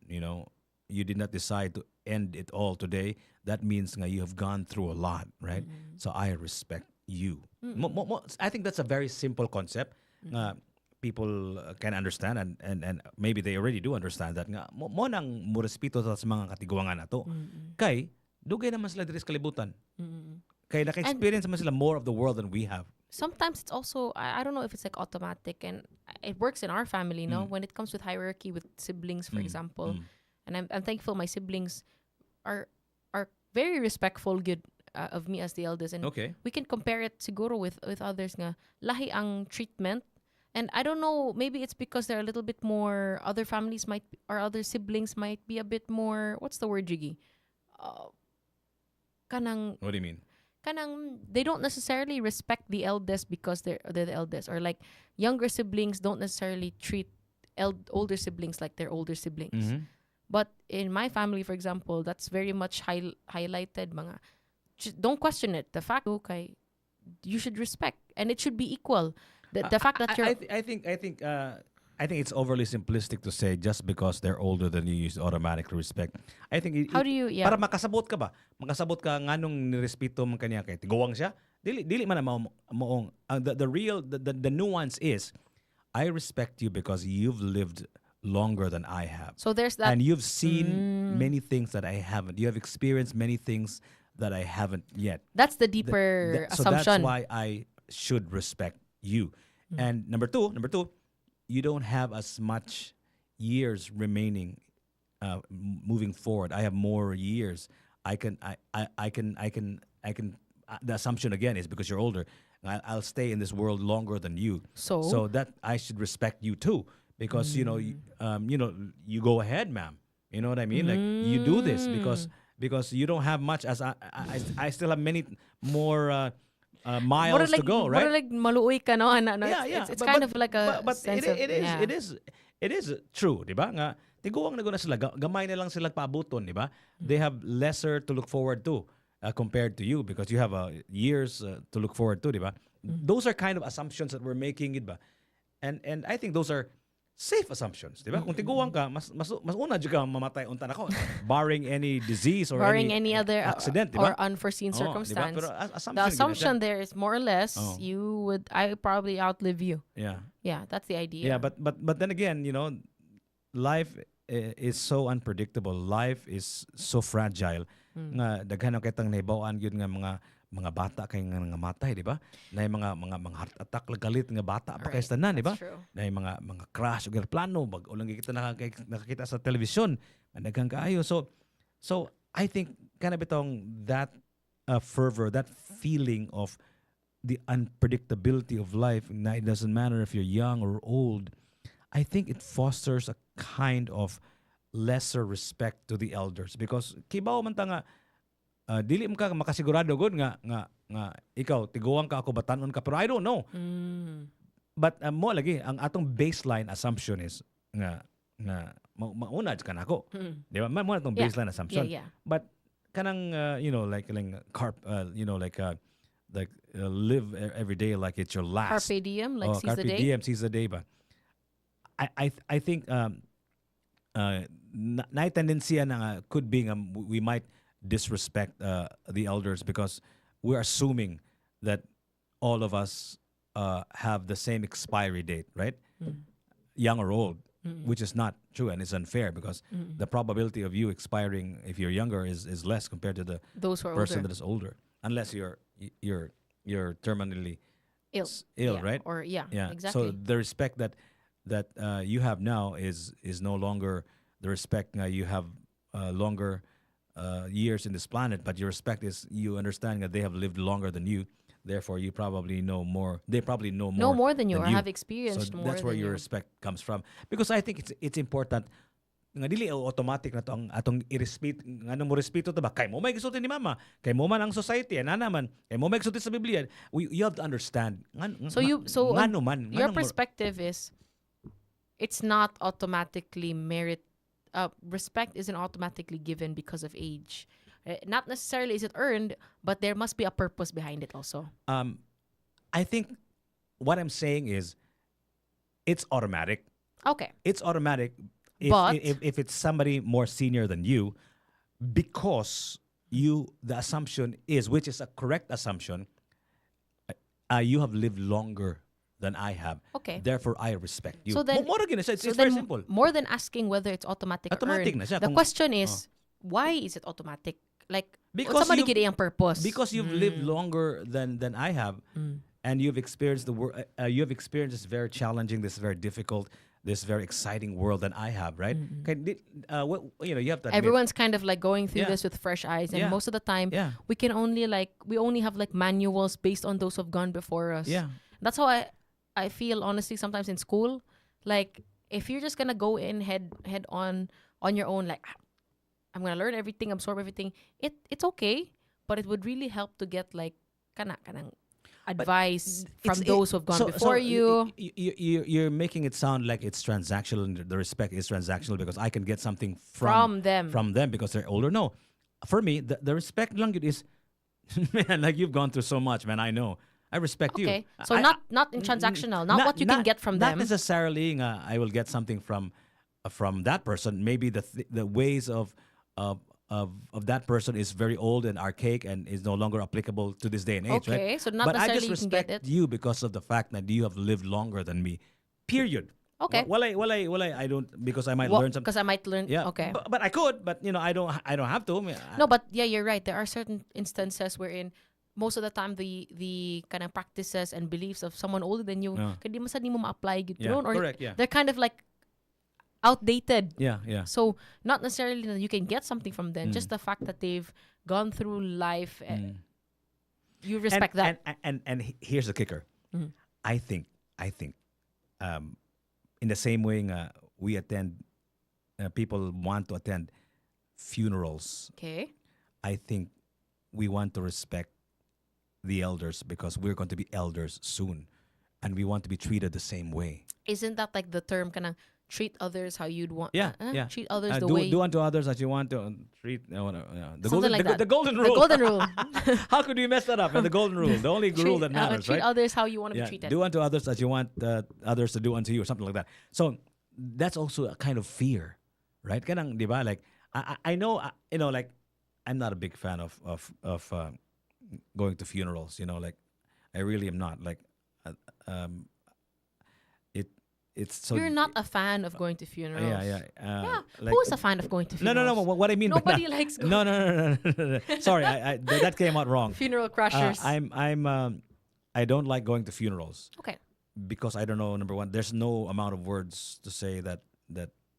You did not decide to end it all today. That means nga you have gone through a lot, right? So I respect you. I think that's a very simple concept. People can understand and maybe they already do understand that nga mo nang mo respeto sa mga katiguangan nato. Kay dugay naman sila diri sa kalibutan. Kay naka-experience naman sila more of the world than we have. Sometimes it's also I don't know if it's like automatic, and it works in our family, when it comes with hierarchy with siblings, for example. And I'm thankful my siblings are very respectful, good of me as the eldest, and Okay. we can compare it siguro with others nga lahi ang treatment. And I don't know, maybe it's because they're a little bit more, other families or other siblings might be a bit more, what's the word, Jiggy? Kanang What do you mean? they don't necessarily respect the eldest because they're the eldest, or like younger siblings don't necessarily treat older siblings like their older siblings. Mhm. But in my family, for example, that's very much highlighted. Just don't question it. The fact, okay, you should respect, and it should be equal. The fact that you're I think it's overly simplistic to say just because they're older than you should automatically respect. I think how do you para makasabot ka ba? Makasabot ka nganong nirespeto man kaniya kay tiguwang siya. Dili man na maong the real the nuance is I respect you because you've lived longer than I have. so there's that. And you've seen many things that I haven't. You have experienced many things that I haven't yet. That's the deeper So that's assumption. why I should respect you. And number two, you don't have as much years remaining moving forward. I have more years. I can. The assumption again is because you're older. I'll stay in this world longer than you. So that I should respect you too, because you you go ahead, ma'am. You know what I mean? Like you do this because you don't have much. As I still have many more miles to go, right? Like maluoy ka no, ano. Yeah. It's kind of like a but sense it is true, di ba? Nga tiguang na guna sila, gamay na lang sila paabuton, di ba? They have lesser to look forward to compared to you because you have years to look forward to, di ba? Those are kind of assumptions that we're making, di ba? And I think those are safe assumptions, di ba? Kung tiguang ka, mas una jud ka mamatay unta nako, barring any disease or barring any other accident, di or ba? unforeseen Di ba? circumstance. Pero The assumption gina there is more or less Oh. I probably outlive you. siya. Yeah. Yeah, that's the idea. Yeah, but then again, life is so unpredictable. Life is so fragile. Nga daghan ang kitang nahibaw-an gyud nga mga bata kay nga matay, di ba? Na mga heart attack galit nga bata pa kay Right, tanan, di ba? that's true. Na mga crash ug plano bag ulang kita nakakita sa television. Daghang kaayo. So I think kana bitong that fervor, that feeling of the unpredictability of life, na it doesn't matter if you're young or old, I think it fosters a kind of lesser respect to the elders because kibaw man ta nga dili mo ka makasigurado gud nga ikaw tiguang ka ako batanon ka pero I don't know. But mo lagi ang atong baseline assumption is nga mauna ka na ako. Di ba? Mo atong Yeah. baseline assumption. Yeah. But kanang live every day like it's your last. Carpe diem, like seize the Carpe day. diem, seize the day ba? I think na tendency na could be we might disrespect the elders because we're assuming that all of us have the same expiry date, right? Young or old, which is not true and it's unfair because the probability of you expiring if you're younger is less compared to the Those who are person older. that is older, unless you're terminally Ill. ill, Yeah, right? Or yeah, Yeah. exactly. So the respect that you have now is no longer the respect you have longer years in this planet, but your respect is you understand that they have lived longer than you. Therefore, you probably know more. They probably know more. No more than you or have experienced So more that's where than your you. respect comes from. Because I think it's important nga dili automatic na to ang atong i-respeto nganong mo respeto to ba kay mo may gisulti ni mama kay mo man ang society ana naman kay mo may gisulti sa Biblia you have to understand ngano man Your nganong mo- perspective is it's not automatically respect isn't automatically given because of age. Not necessarily is it earned, but there must be a purpose behind it also. I think what I'm saying is it's automatic. Okay. It's automatic But- if it's somebody more senior than you, because the assumption is, which is a correct assumption, you have lived longer than I have. Okay. Therefore, I respect you. So then- More again, it's So very then, simple. more than asking whether it's automatic, Automatic or na siya. earned, the Kung- question is, why is it automatic? Like, Because somebody you've- giving a purpose. Because you've lived longer than I have, and you've experienced you have experienced this very challenging, this very difficult, this very exciting world than I have, right? You have to admit, Everyone's kind of like going through Yeah. this with fresh eyes, and Yeah. most of the time, Yeah. we only have like manuals based on those who've gone before us. Yeah. That's how I feel honestly sometimes in school. Like, if you're just gonna go in head on your own, like, I'm gonna learn everything, absorb everything. It's okay, but it would really help to get like kanang advice from It's- those who have gone before you. You're making it sound like it's transactional, and the respect is transactional because I can get something From them. because they're older. No, for me, the respect lang yun is, man, like you've gone through so much, man. I know. I respect you. Okay, so not in transactional, not what you can get from not them. necessarily I will get something from that person. Maybe the ways of that person is very old and archaic and is no longer applicable to this day and age, Okay, right? so not but I necessarily just you can get respect it. you because of the fact that you have lived longer than me. Period. Okay. Well, I don't, because I might learn something. Because I might learn. Yeah. Okay. But I could, but I don't have to. I mean, No, but yeah, you're right. There are certain instances wherein most of the time the kind of practices and beliefs of someone older than you, hindi mo ma-apply gid Yeah, ron, or correct, yeah. they're kind of like outdated. yeah. So not necessarily that you can get something from them, just the fact that they've gone through life, you respect that. And here's the kicker. I think in the same way we attend, people want to attend funerals. Okay. I think we want to respect the elders because we're going to be elders soon, and we want to be treated the same way. Isn't that like the term kind of treat others how you'd want? Yeah. Treat others the do, way. do unto others as you want to treat. The Something golden, like that. the golden The rule. golden rule. How could you mess that up? The golden rule, the only rule that matters, treat right? others how you want to Yeah, be treated. do unto others as you want others to do unto you, or something like that. So that's also a kind of fear, right? Kanang, di ba? Like I know, like I'm not a big fan of going to funerals. Like I really am not. Like it's so. You're not a fan of going to funerals. Yeah. Yeah. Like, Who is a fan of going to no, funerals? no. What I mean by Nobody that- likes going. No. Sorry, that came out wrong. Funeral crashers. I don't like going to funerals Okay. because I don't know. Number one, there's no amount of words to say that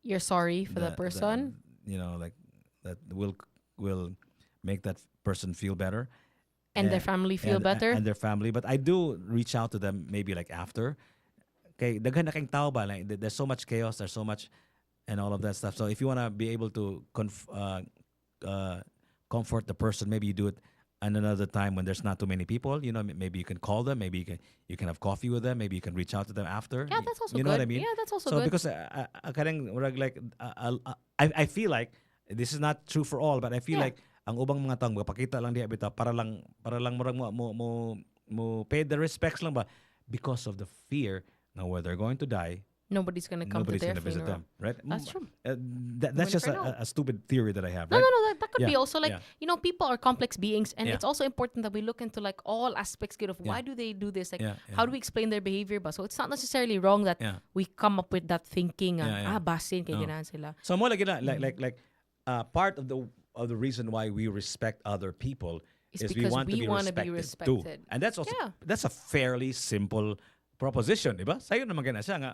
You're sorry for the that- person. like that will make that person feel better And their family feel better. and their family. But I do reach out to them maybe like after. Okay, daghan na kayong tao ba? Like there's so much chaos, there's so much, and all of that stuff. So if you want to be able to comfort the person, maybe you do it at another time when there's not too many people. Maybe you can call them, maybe you can have coffee with them, maybe you can reach out to them after. Yeah, that's also you know good. what I mean? Yeah, that's also So good. because I feel like this is not true for all, but I feel Yeah. like ang ubang mga tao magpakita lang diha bitaw para lang murag mo pay the respects lang ba because of the fear now where they're going to die. Nobody's gonna come Nobody's to their going to visit funeral. them, right? That's true. That's just Win for now. a stupid theory that I have, No, right? no, that could be Yeah, also like, yeah. people are complex beings, and Yeah. it's also important that we look into like all aspects of why Yeah. do they do this? Like, Yeah, how yeah. do we explain their behavior? Ba? So it's not necessarily wrong that Yeah. we come up with that thinking. Yeah, yeah. Basin, kaya No. ganahan sila. So mo lagi na like part of the reason why we respect other people It's is we because want to we be wanna respected, be too. respected. And that's also Yeah. that's a fairly simple proposition, di ba? Sayo naman gina siya nga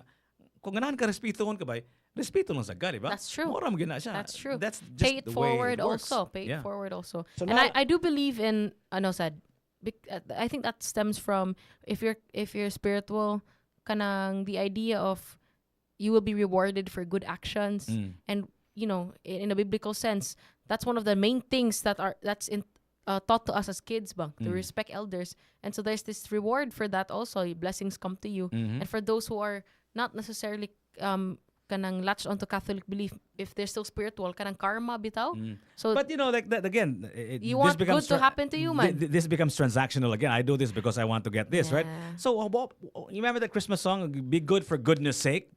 kung ganahan ka respetuhon ka ba, respeto lang sa ka, di ba? That's true. Mura man gina siya. That's true. That's just Pay it the way forward it works. also. Pay Yeah. it forward also. So And now- I do believe in I think that stems from if you're spiritual, kanang the idea of you will be rewarded for good actions, and in a biblical sense, that's one of the main things that's taught to us as kids, bang, to respect elders. And so there's this reward for that also. Blessings come to you, and for those who are not necessarily kanang latched onto Catholic belief, if they're still spiritual, kanang karma bitaw. So But like that again, you this want becomes good to happen to you, man. This becomes transactional again. I do this because I want to get this, right? Yeah. So you remember that Christmas song, "Be good for goodness sake"?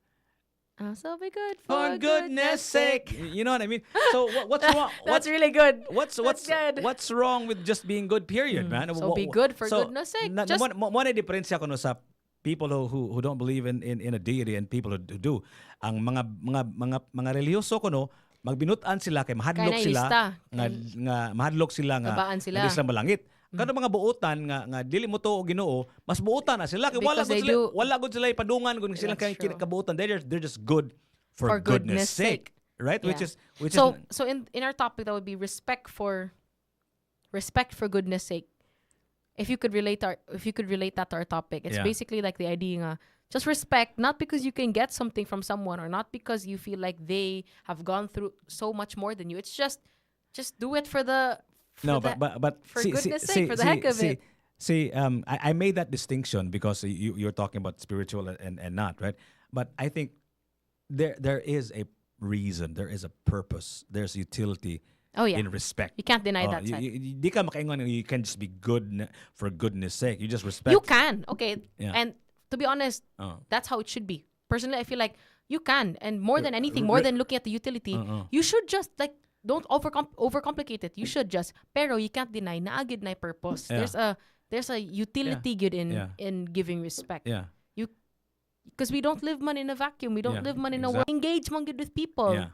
So be good For goodness sake, you know what I mean. So what's wrong? That's really good. What's good. what's wrong with just being good? Period, man. So be good for goodness sake. Just- Mo na diferensya ko no sa people who don't believe in a deity and people who do. Ang mga relihiyoso ko no, magbinutan sila kay mahadlok Kaya sila nailista. nga mahadlok sila nga Kabaan sila. nga di sila malangit. Kano mga buotan nga dili mo to o Ginoo, mas buotan na sila kay Because they do- wala gud sila ipadungan kun sila That's kay true. kabuotan. They're just good for goodness sake. Right? Yeah. Which So is in our topic, that would be respect for goodness sake. If you could relate that to our topic, it's Yeah. basically like the idea nga, just respect, not because you can get something from someone or not because you feel like they have gone through so much more than you. It's just do it for No, the- but for goodness sake, for the heck of it. I made that distinction because you're talking about spiritual and not, right? But I think there is a reason, there is a purpose, there's utility Oh yeah. in respect. You can't deny Oh, that side. Di ka makaingon, you can just be good for goodness sake. You just respect. You can. Okay. Yeah. And to be honest, Oh. that's how it should be. Personally, I feel like you can. And more than anything, r- more r- than looking at the utility, you should just like don't overcomplicate it. You should just pero you can't deny na agad na purpose. Yeah. There's a utility good in giving respect. Yeah. You because we don't live man in a vacuum. We don't Yeah, live man in a exact- world. Engage man good with people. Yeah.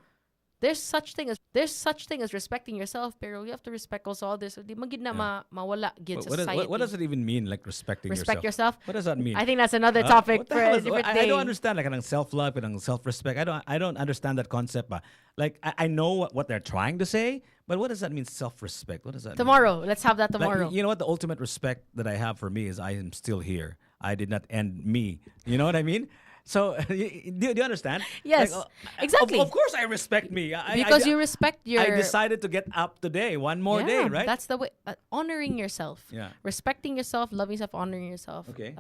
There's such thing as respecting yourself, pero you have to respect also others. So, di magid na mawala gid sa society. What does it even mean, like respecting Respect yourself? yourself. What does that mean? I think that's another topic What the for hell a is- different I day. don't understand like kanang self-love and self-respect. I don't understand that concept. Like I know what they're trying to say, but what does that mean, self-respect? What does that mean? Tomorrow, let's have that Like, tomorrow. you know what? The ultimate respect that I have for me is I am still here. I did not end me. You know what I mean? So do you understand? Yes, Like, exactly. Of course, I respect me. Because you respect your. I decided to get up today, one more day, right? That's the way. Honoring yourself. Yeah. Respecting yourself, loving yourself, honoring yourself. Okay.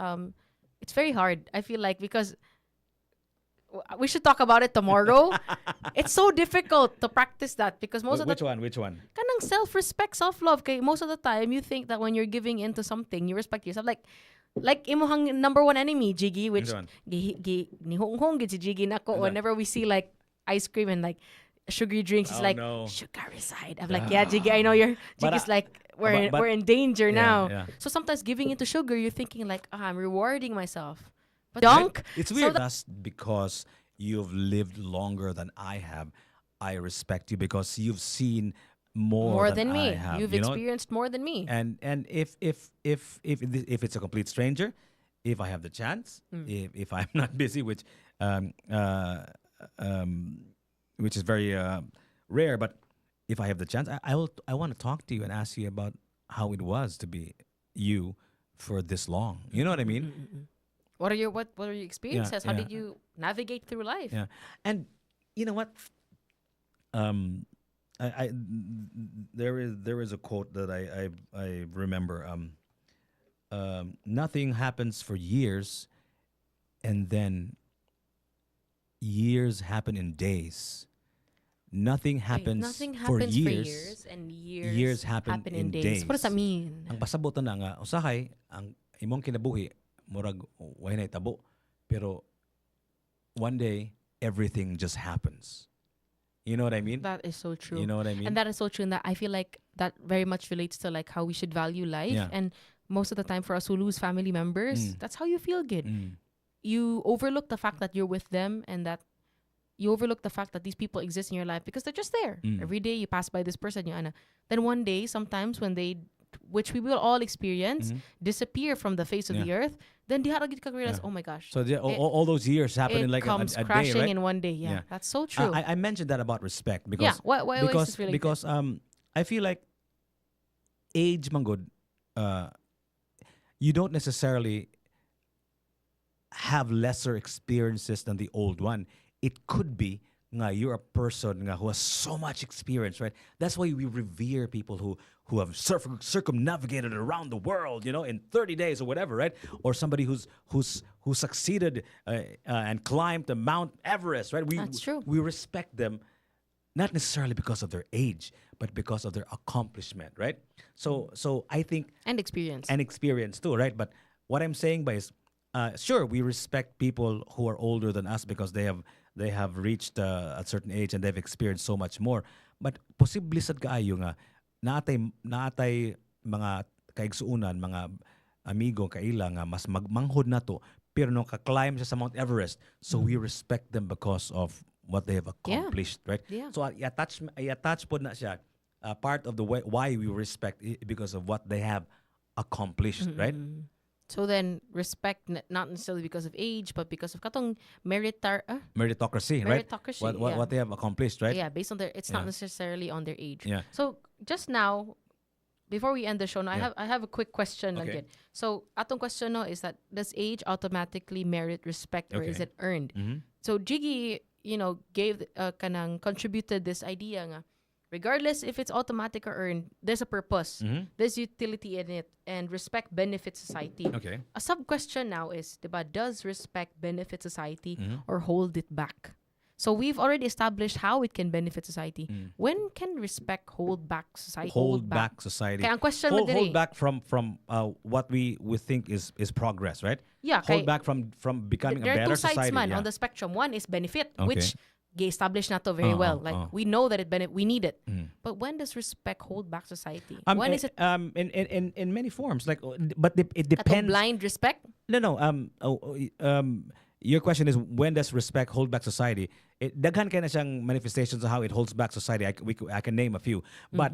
It's very hard. I feel like because we should talk about it tomorrow. It's so difficult to practice that because most of the Which one? kanang self-respect, self-love. Kay most of the time, you think that when you're giving into something, you respect yourself. Like imuhang number one enemy, Jiggy, which Which one? ni Hong Hong gid si Jiggy nako. Ano? Whenever we see like ice cream and like sugary drinks, he's Oh, like no. sugaricide. I'm like, yeah, Jiggy, I know you're. But, Jiggy's like, we're but- in danger Yeah, now. yeah. So sometimes giving into sugar, you're thinking like, I'm rewarding myself. But dunk. It's So weird. that- That's because you've lived longer than I have. I respect you because you've seen more than me. I have. You've you know? experienced more than me. And if it's a complete stranger, if I have the chance, if I'm not busy, which is very rare, but if I have the chance, I want to talk to you and ask you about how it was to be you for this long. You know what I mean? What are your experiences? How yeah. did you navigate through life? Yeah. And you know what? I there is a quote that I remember. Nothing happens for years, and then years happen in days. Nothing Wait, happens, nothing for happens years. and years Years happen in days. What does that mean? Ang pasabot na nga usahay ang imong kinabuhi murag way na tabo, pero one day everything just happens. You know what I mean? That is so true. You know what I mean? And that is so true. And that I feel like that very much relates to like how we should value life. Yeah. And most of the time for us who lose family members, that's how you feel good. You overlook the fact that you're with them and that you overlook the fact that these people exist in your life because they're just there. Every day you pass by this person, then one day, sometimes when they, which we will all experience, disappear from the face of the earth, then di haragid ka realize, Yeah. oh my gosh. So all those years happen It in like comes a crashing day, right? in one day. Yeah, that's so true. I mentioned that about respect because yeah, why is this related? because I feel like age man good, you don't necessarily have lesser experiences than the old one. It could be nga you're a person nga who has so much experience, right? That's why we revere people who have circumnavigated around the world, in 30 days or whatever, right? Or somebody who succeeded and climbed the Mount Everest, right? That's true. We respect them not necessarily because of their age, but because of their accomplishment, right? So I think and experience. and experience too, right? But what I'm saying by is, sure, we respect people who are older than us because they have reached a certain age and they've experienced so much more. But possibly sad kaayo nga naatay mga kaigsuunan, mga amigo kaila nga mas magmanghod na to, pero nung ka-climb siya sa Mount Everest, so we respect them because of what they have accomplished, right? Yeah. So I attach po na siya part of the way why we respect because of what they have accomplished, right? So then respect not necessarily because of age, but because of katong Meritocracy, right? Meritocracy, What they have accomplished, right? yeah, based on their it's not Yeah. necessarily on their age. Yeah. So just now, before we end the show, now Yeah. I have a quick question Okay. again. So atong question no is that does age automatically merit respect or is Okay. it earned? Mhm. So Jiggy, gave contributed this idea nga regardless if it's automatic or earned, there's a purpose. There's utility in it, and respect benefits society. Okay. A sub question now is, diba, does respect benefit society or hold it back? So we've already established how it can benefit society. When can respect hold back society? Hold back society. Kaya ang question mo hold diri, back from what we think is progress, right? Yeah, Hold kay- back from becoming there a are better two sides society. man yeah. on the spectrum. One is benefit, Okay. which established na to very well. Like we know that we need it. But when does respect hold back society? When is it in many forms, like, but it katong depends. blind respect? No. Your question is, when does respect hold back society? Daghan kay na siyang manifestations of how it holds back society. I can name a few, but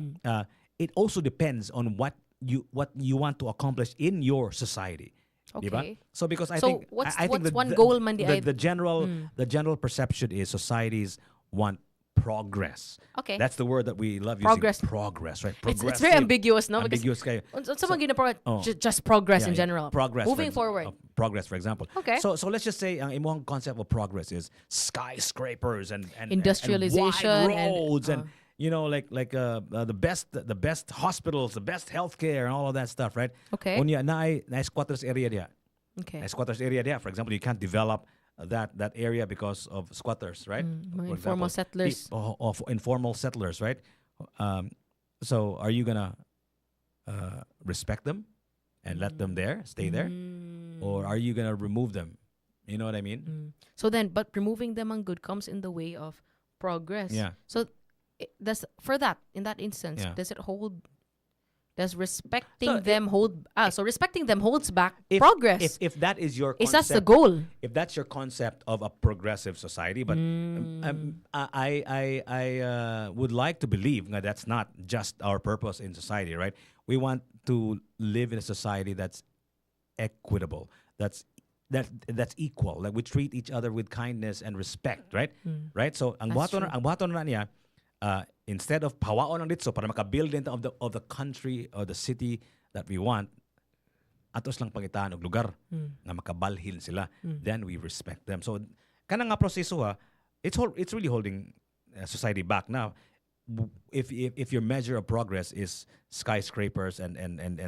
it also depends on what you want to accomplish in your society. Diba? Okay. So because I So think what's- I think what's one goal man di ay- the general perception is societies want progress. Okay. That's the word that we love Progress. using. Progress, right? It's very Progressive. ambiguous, no? Because Ambiguous kayo. unsa man gina Oh. just progress Yeah, in yeah. general. Progress. Moving for forward. progress, for example. Okay. So let's just say ang imong concept of progress is skyscrapers and Industrialization and and, wide roads and the best hospitals, the best healthcare, and all of that stuff, right? Okay. Unya na squatters area dia. Okay. Na squatters area dia. For example, you can't develop that area because of squatters, right? mga For informal example, settlers. of informal settlers, right? So are you gonna respect them and let them there, stay there, or are you gonna remove them? You know what I mean? So then, but removing them on good comes in the way of progress. Yeah. So in that instance, Yeah. does respecting So them so respecting them holds back If- progress? If that is your Is concept, that the goal? if that's your concept of a progressive society, but I would like to believe that that's not just our purpose in society, right? We want to live in a society that's equitable, that's equal, like we treat each other with kindness and respect, right? Right. So ang That's buhaton na niya, instead of pawaon ang ditso para makabuild din of the country or the city that we want, atos lang pangitaan og lugar nga makabalhin sila, then we respect them. So kanang nga proseso it's really holding society back now. If your measure of progress is skyscrapers and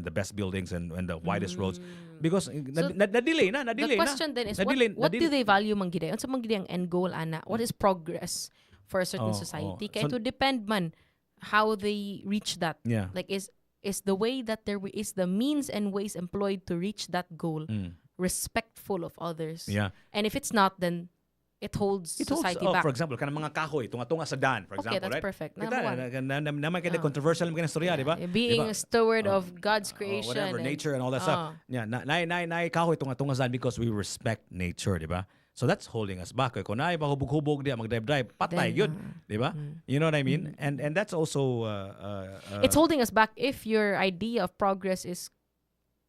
the best buildings and the widest roads, because na-delay na. The question then is, what do they value man gid? Unsa man gid ang end goal ana? What is progress for a certain society? Kaya So- to depend man how they reach that. Yeah. Like is the way that is the means and ways employed to reach that goal respectful of others? Yeah. And if it's not, then it holds society back. For example, kanang mga kahoy, tunga-tunga sa daan, for Okay, example, that's right? perfect. Kita, Number one. naman kaya controversial mga istorya, di ba? Being Diba? a steward of God's creation. Whatever, and- nature and all that stuff. Yeah, na kahoy tunga-tunga sa daan because we respect nature, di ba? So that's holding us back. Kung naay ba hubog-hubog diya, mag-drive-drive, patay Then, yun, di ba? You know what I mean? And that's also It's holding us back if your idea of progress is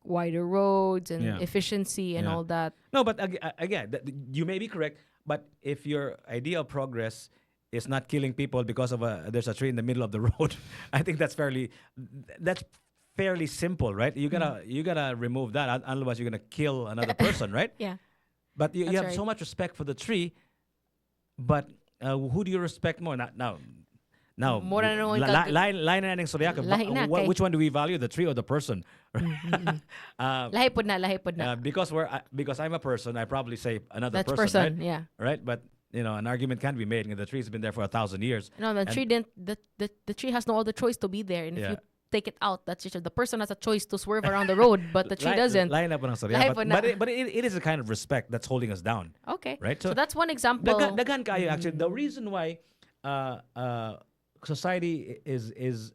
wider roads and Yeah. efficiency and Yeah. all that. No, but again, you may be correct, but if your idea of progress is not killing people because of there's a tree in the middle of the road, I think that's fairly simple, right? You gotta remove that, otherwise you're gonna kill another person, right? Yeah. But you That's have right. so much respect for the tree, but who do you respect more? Now, More na naman kag- line na ng storya ka. Lahi na, kay- Which one do we value, the tree or the person? Lahi pod na. Because I'm a person, I probably say another That's person, person, yeah. right? But an argument can be made. The tree's been there for 1,000 years. No, the And- tree didn't. The tree has no other choice to be there, and if Yeah. you take it out, that's just the person has a choice to swerve around the road, but the tree doesn't. Line up ng storya. Lahi po na. But it is a kind of respect that's holding us down. Okay, Right, So so that's one example. Daghan kayo actually. The reason why society is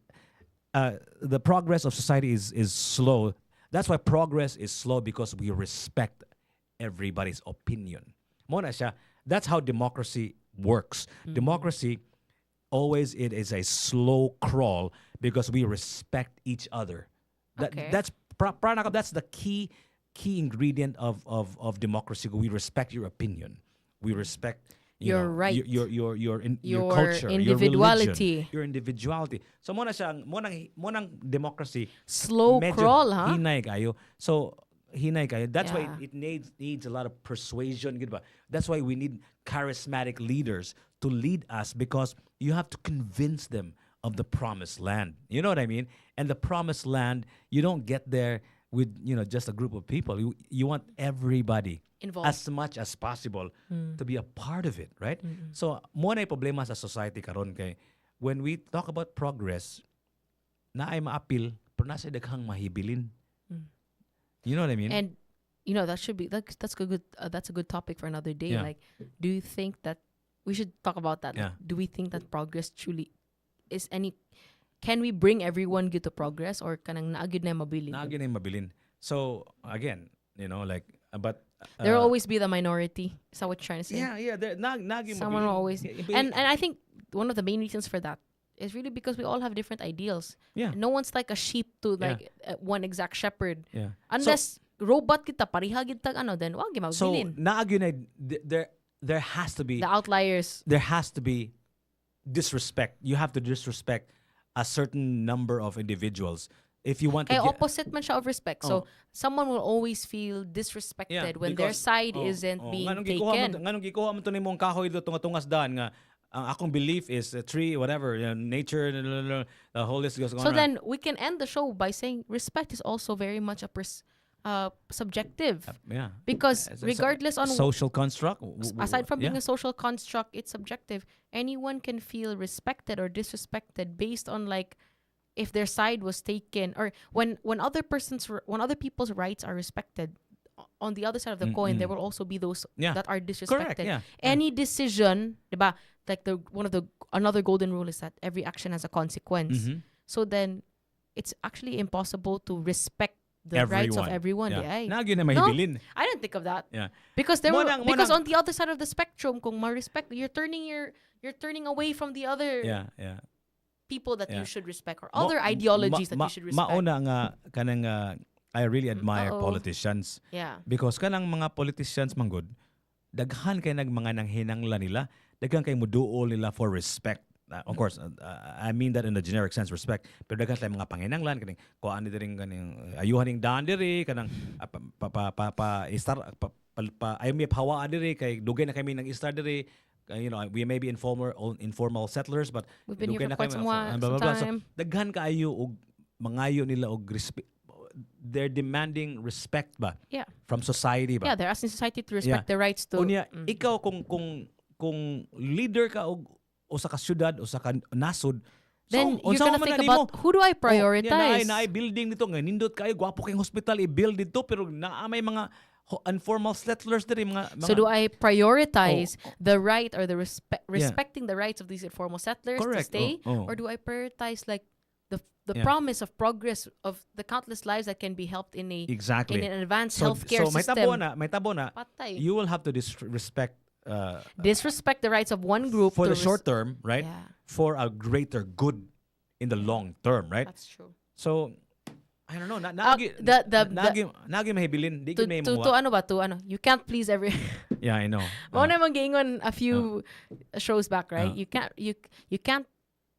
the progress of society is slow. That's why progress is slow, because we respect everybody's opinion. Mo na siya. That's how democracy works. Democracy always it is a slow crawl because we respect each other. Okay. That's the key ingredient of democracy. We respect your opinion. We respect Your right. your Your culture, individuality. your individuality. So mo nang democracy Slow medyo crawl, huh? hinay kayo. So hinay kayo. That's why Yeah. it needs a lot of persuasion, gid ba? That's why we need charismatic leaders to lead us, because you have to convince them of the promised land. You know what I mean? And the promised land, you don't get there with, just a group of people. You want everybody Involved. as much as possible to be a part of it, right? So, mo na yung problema sa society karon kay when we talk about progress, na ay maapil, pero nasa daghang mahibilin. You know what I mean? And that should be that's a good topic for another day. Yeah. Like, do you think that we should talk about that? Yeah. Like, do we think that progress truly is any? Can we bring everyone good to progress, or kanang naagid na mabilin? Naagin na yung mabilin. So, again, but There will always be the minority. Is that what you're trying to say? yeah, there naagin Someone will mabilin. always, Yeah, and I think one of the main reasons for that is really because we all have different ideals. yeah, No one's like a sheep to like one exact shepherd. yeah. Unless robot kita, pareha kita then wag gyud So mabilin. naagin na there has to be The outliers. disrespect. You have to disrespect a certain number of individuals if you want to Kaya get, opposite man siya of respect. So, Oh. someone will always feel disrespected when their because- side isn't being taken. Nganong gikuha man to nimong kahoy do tungas daan nga ang akong belief is a tree, whatever, nature, the whole list goes on. So then we can end the show by saying respect is also very much a subjective. yeah. Because It's a regardless on social construct, aside from being yeah. a social construct, it's subjective. Anyone can feel respected or disrespected based on like if their side was taken, or when other people's rights are respected. On the other side of the coin, there will also be those Yeah. that are disrespected. Correct, yeah. Any decision, diba? Like another golden rule is that every action has a consequence. Mhm. So then, it's actually impossible to respect the rights of everyone. Yeah. Yeah. Naagin na mahibilin. I didn't think of that. Yeah. Because Monang- on the other side of the spectrum, kung ma-respect, you're turning away from the other Yeah, yeah. people that Yeah. you should respect, or other ideologies that you should respect. Mauna nga kanang I really admire Uh-oh. politicians Yeah. because kanang mga politicians manggod daghan kay mga nanghinanglan nila, daghan kay muduol nila for respect. Of course, I mean that in the generic sense, respect. Pero daghan kay mga panginanglan kaning kuan ni diring kaning ayuhan ning daan diri kanang ayaw mi pahawaan diri kay dugay na kami nang istar diri. We may be informal settlers, but We've been here dugay for na quite kami, some while, blah, blah, blah. So, time. daghan kaayo og mangayo nila og they're demanding respect ba Yeah. from society ba. Yeah, they're asking society to respect Yeah. their rights to. Unya, ikaw kung leader ka o sa kasyudad o sa nasod, Then you're unsa gonna man think na nimo? about who do I prioritize? Naay building dito nga nindot kayo gwapo kayong hospital i-build dito pero naa may mga informal settlers diri mga So do I prioritize Oh. the right or the respecting the rights of these informal settlers Correct. to stay, Oh. or do I prioritize like the Yeah. promise of progress of the countless lives that can be helped in Exactly. an advanced So healthcare may system? tabo na Patay. you will have to respect Disrespect the rights of one group for to the short term, right? Yeah, For a greater good in the long term, right? that's true. So I don't know. Nagi mahibilin. Di To, gid may to, mga- to ano ba? To ano? You can't please every. Yeah, I know. Mao na mang giingon a few shows back, right? Uh. You can't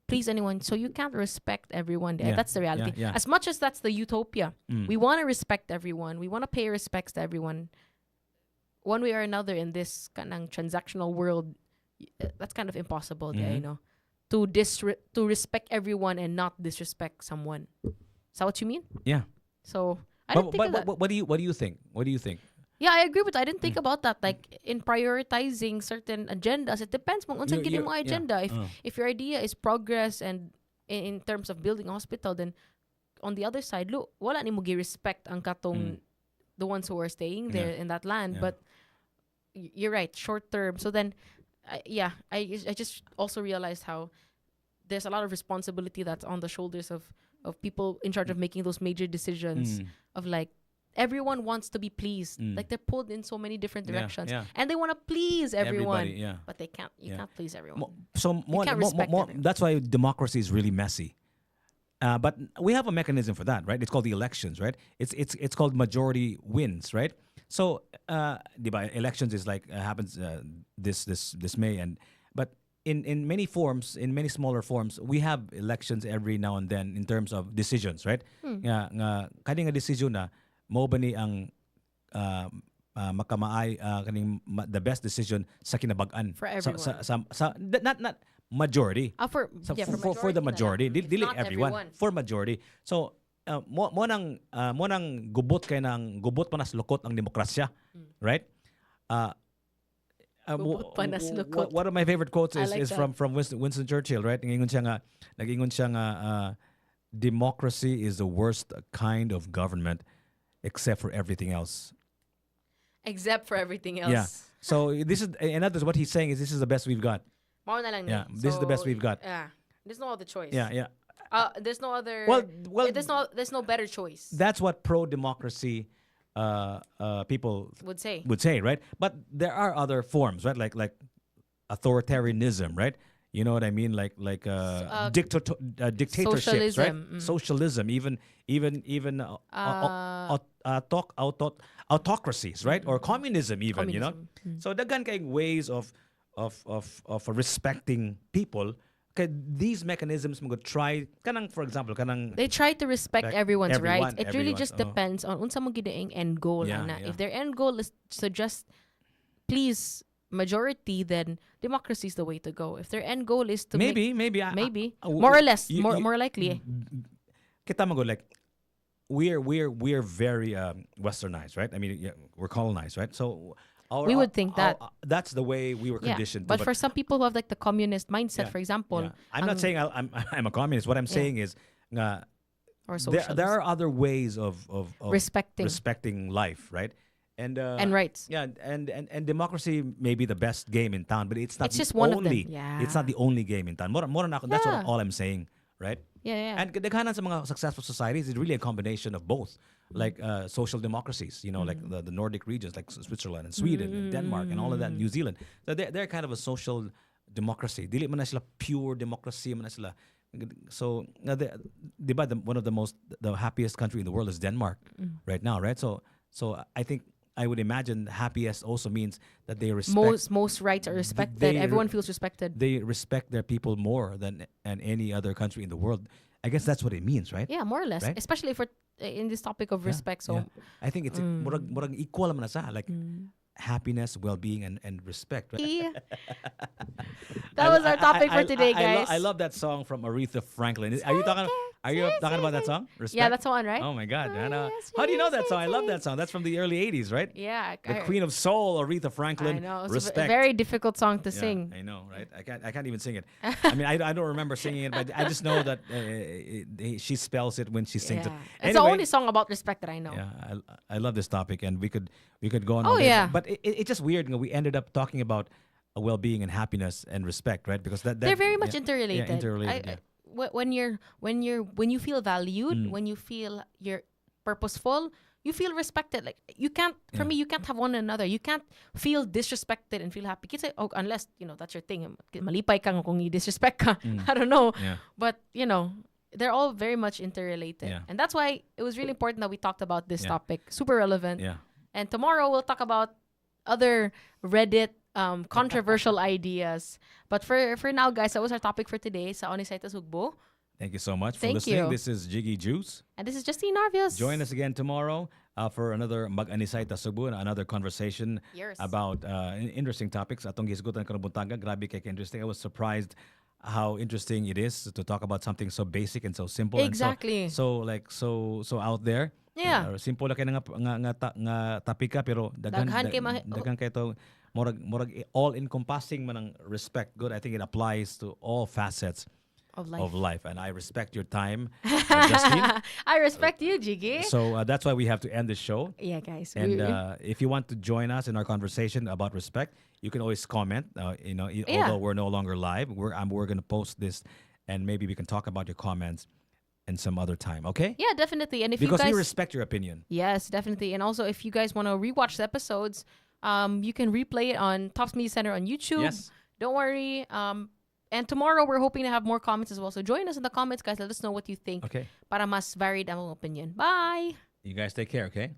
please anyone, so you can't respect everyone. Yeah, That's the reality. yeah, yeah. As much as that's the utopia, Mm. we want to respect everyone. We want to pay respects to everyone. One way or another in this kanang transactional world, that's kind of impossible, Mhm. to respect everyone and not disrespect someone. Is that what you mean? Yeah. So I didn't think of that. What do you think? What do you think? Yeah, I agree with that. I didn't Mm. think about that. Like in prioritizing certain agendas, it depends kung unsang You- gini you- mo yeah. agenda. If your idea is progress and in terms of building a hospital, then on the other side, look, wala ni mo gi-respect ang katong the ones who are staying there in that land. Yeah. But you're right, short term. So then, I just also realized how there's a lot of responsibility that's on the shoulders of people in charge of making those major decisions. Of like, everyone wants to be pleased. Like they're pulled in so many different Yeah, directions, yeah. and they want to please everyone. Everybody, yeah. But they can't. You Yeah. can't please everyone. More, can't respect everyone. that's why democracy is really messy. But we have a mechanism for that, right? It's called the elections, right? It's called majority wins, right? So, diba, elections is like happens this May, but in many forms, in many smaller forms, we have elections every now and then in terms of decisions, right? Nga kani nga decision na mo ba ni ang makamaay kaning the best decision sa kinabag-an For sa everyone. not majority. For For the majority, It's dili not everyone, for majority. So mo nang gubot kay nang gubot pa nas lukot ang demokrasya, right? Gubot pa nas lukot. One of my favorite quotes I is, like is that. from Winston Churchill, right? Nagingon siya nga democracy is the worst kind of government except for everything else. Except for everything else. Yeah. So this is, in other words, what he's saying is this is the best we've got. Mao na lang Yeah, ni. this is the best we've got. Yeah. There's no other choice. Yeah, yeah. There's no other. Well, there's no better choice. That's what pro-democracy people Would say. would say, right? But there are other forms, right? Like authoritarianism, right? You know what I mean? Like dictatorships, right? Socialism, Socialism, even autocracies, right? Or communism, even, you know. Communism. So daghan kay ways of respecting people. Kay these mechanisms mo try kanang, for example, kanang They try to respect Like everyone's everyone, rights. It really everyone, just oh. depends on unsa mo gidaing end goal Yeah, ana. yeah. If their end goal is to just please majority, then democracy is the way to go. If their end goal is to maybe maybe I- more or less you- more likely. kita mo go like we're very westernized, right? I mean, yeah, we're colonized, right? So We would think that. that's the way we were Yeah. conditioned. But to, for some people who have like the communist mindset, Yeah, for example, yeah. I'm not saying I'm a communist. What I'm saying is nga, or there socialist, are other ways of respecting life, right? And rights. Yeah, and democracy may be the best game in town, but it's not It's the just one of them. only. Yeah. It's not the only game in town. More na ako, that's Yeah. all I'm saying, right? Yeah. And daghanan sa mga successful societies is really a combination of both, like social democracies, you know, like the Nordic regions, like Switzerland and Sweden and Denmark and all of that, New Zealand. So they're kind of a social democracy. Dili man na sila pure democracy man na sila. So, diba, one of the happiest country in the world is Denmark right now, right? So I think I would imagine happiest also means that they respect Most rights are respected. they- Everyone feels respected. they respect their people more than any other country in the world. I guess that's what it means, right? Yeah, more or less. Right? Especially for in this topic of respect. So Yeah. I think it's murag equal man na sa like happiness, well-being, and respect, right? yeah. That was our topic for today, guys. I love that song from Aretha Franklin. Are you talking about that song? Respect? Yeah, that's the one, right? Oh my God. yes, How do you know that yes, song? I love yes. that song. That's from the early 80s, right? Yeah. The Queen of Soul, Aretha Franklin. I know. It's Respect. a very difficult song to Yeah, sing. I know, right? I can't even sing it. I mean, I don't remember singing it, but I just know that she spells it when she sings Yeah. it. It's the only song about respect that I know. Yeah, I love this topic, and we could go on. Oh, all day, yeah. but it's just weird. We ended up talking about well-being and happiness and respect, right? Because that They're very much yeah, interrelated. Yeah, interrelated. Yeah. When you feel valued, when you feel you're purposeful, you feel respected. Like you can't, for Yeah. me, you can't have one another. You can't feel disrespected and feel happy. Kasi, unless that's your thing. Malipay ka kung i-disrespect ka. I don't know. Yeah. But they're all very much interrelated, Yeah. and that's why it was really important that we talked about this Yeah. topic. Super relevant. Yeah. And tomorrow we'll talk about other Reddit controversial ideas. But for now, guys, that was our topic for today. Sa Onisaitas Ugbo. Thank you so much for Thank listening. you. This is Jiggy Juice. And this is Justine Narvios. Join us again tomorrow for another Mag-Anisay Tasubo and another conversation Yes. about interesting topics. Atong gisgutan ka ng buntaga, grabe kay interesting. I was surprised how interesting it is to talk about something so basic and so simple Exactly. and so out there. Yeah. Simple lang kay nga tapika pero Daghan kay daghan kay to murag all encompassing man ang respect. Good. I think it applies to all facets Of life. of life, and I respect your time, Justine. I respect you, Jiggy. So that's why we have to end the show. Yeah, guys. And if you want to join us in our conversation about respect, you can always comment. Although we're no longer live, we're going to post this, and maybe we can talk about your comments in some other time. Okay? Yeah, definitely. And if Because you guys, we respect your opinion. yes, definitely. And also, if you guys want to rewatch the episodes, you can replay it on Tops Media Center on YouTube. Yes. Don't worry. And tomorrow we're hoping to have more comments as well. So join us in the comments, guys. Let us know what you think. Okay. Para mas varied ang opinion. Bye. You guys take care. Okay.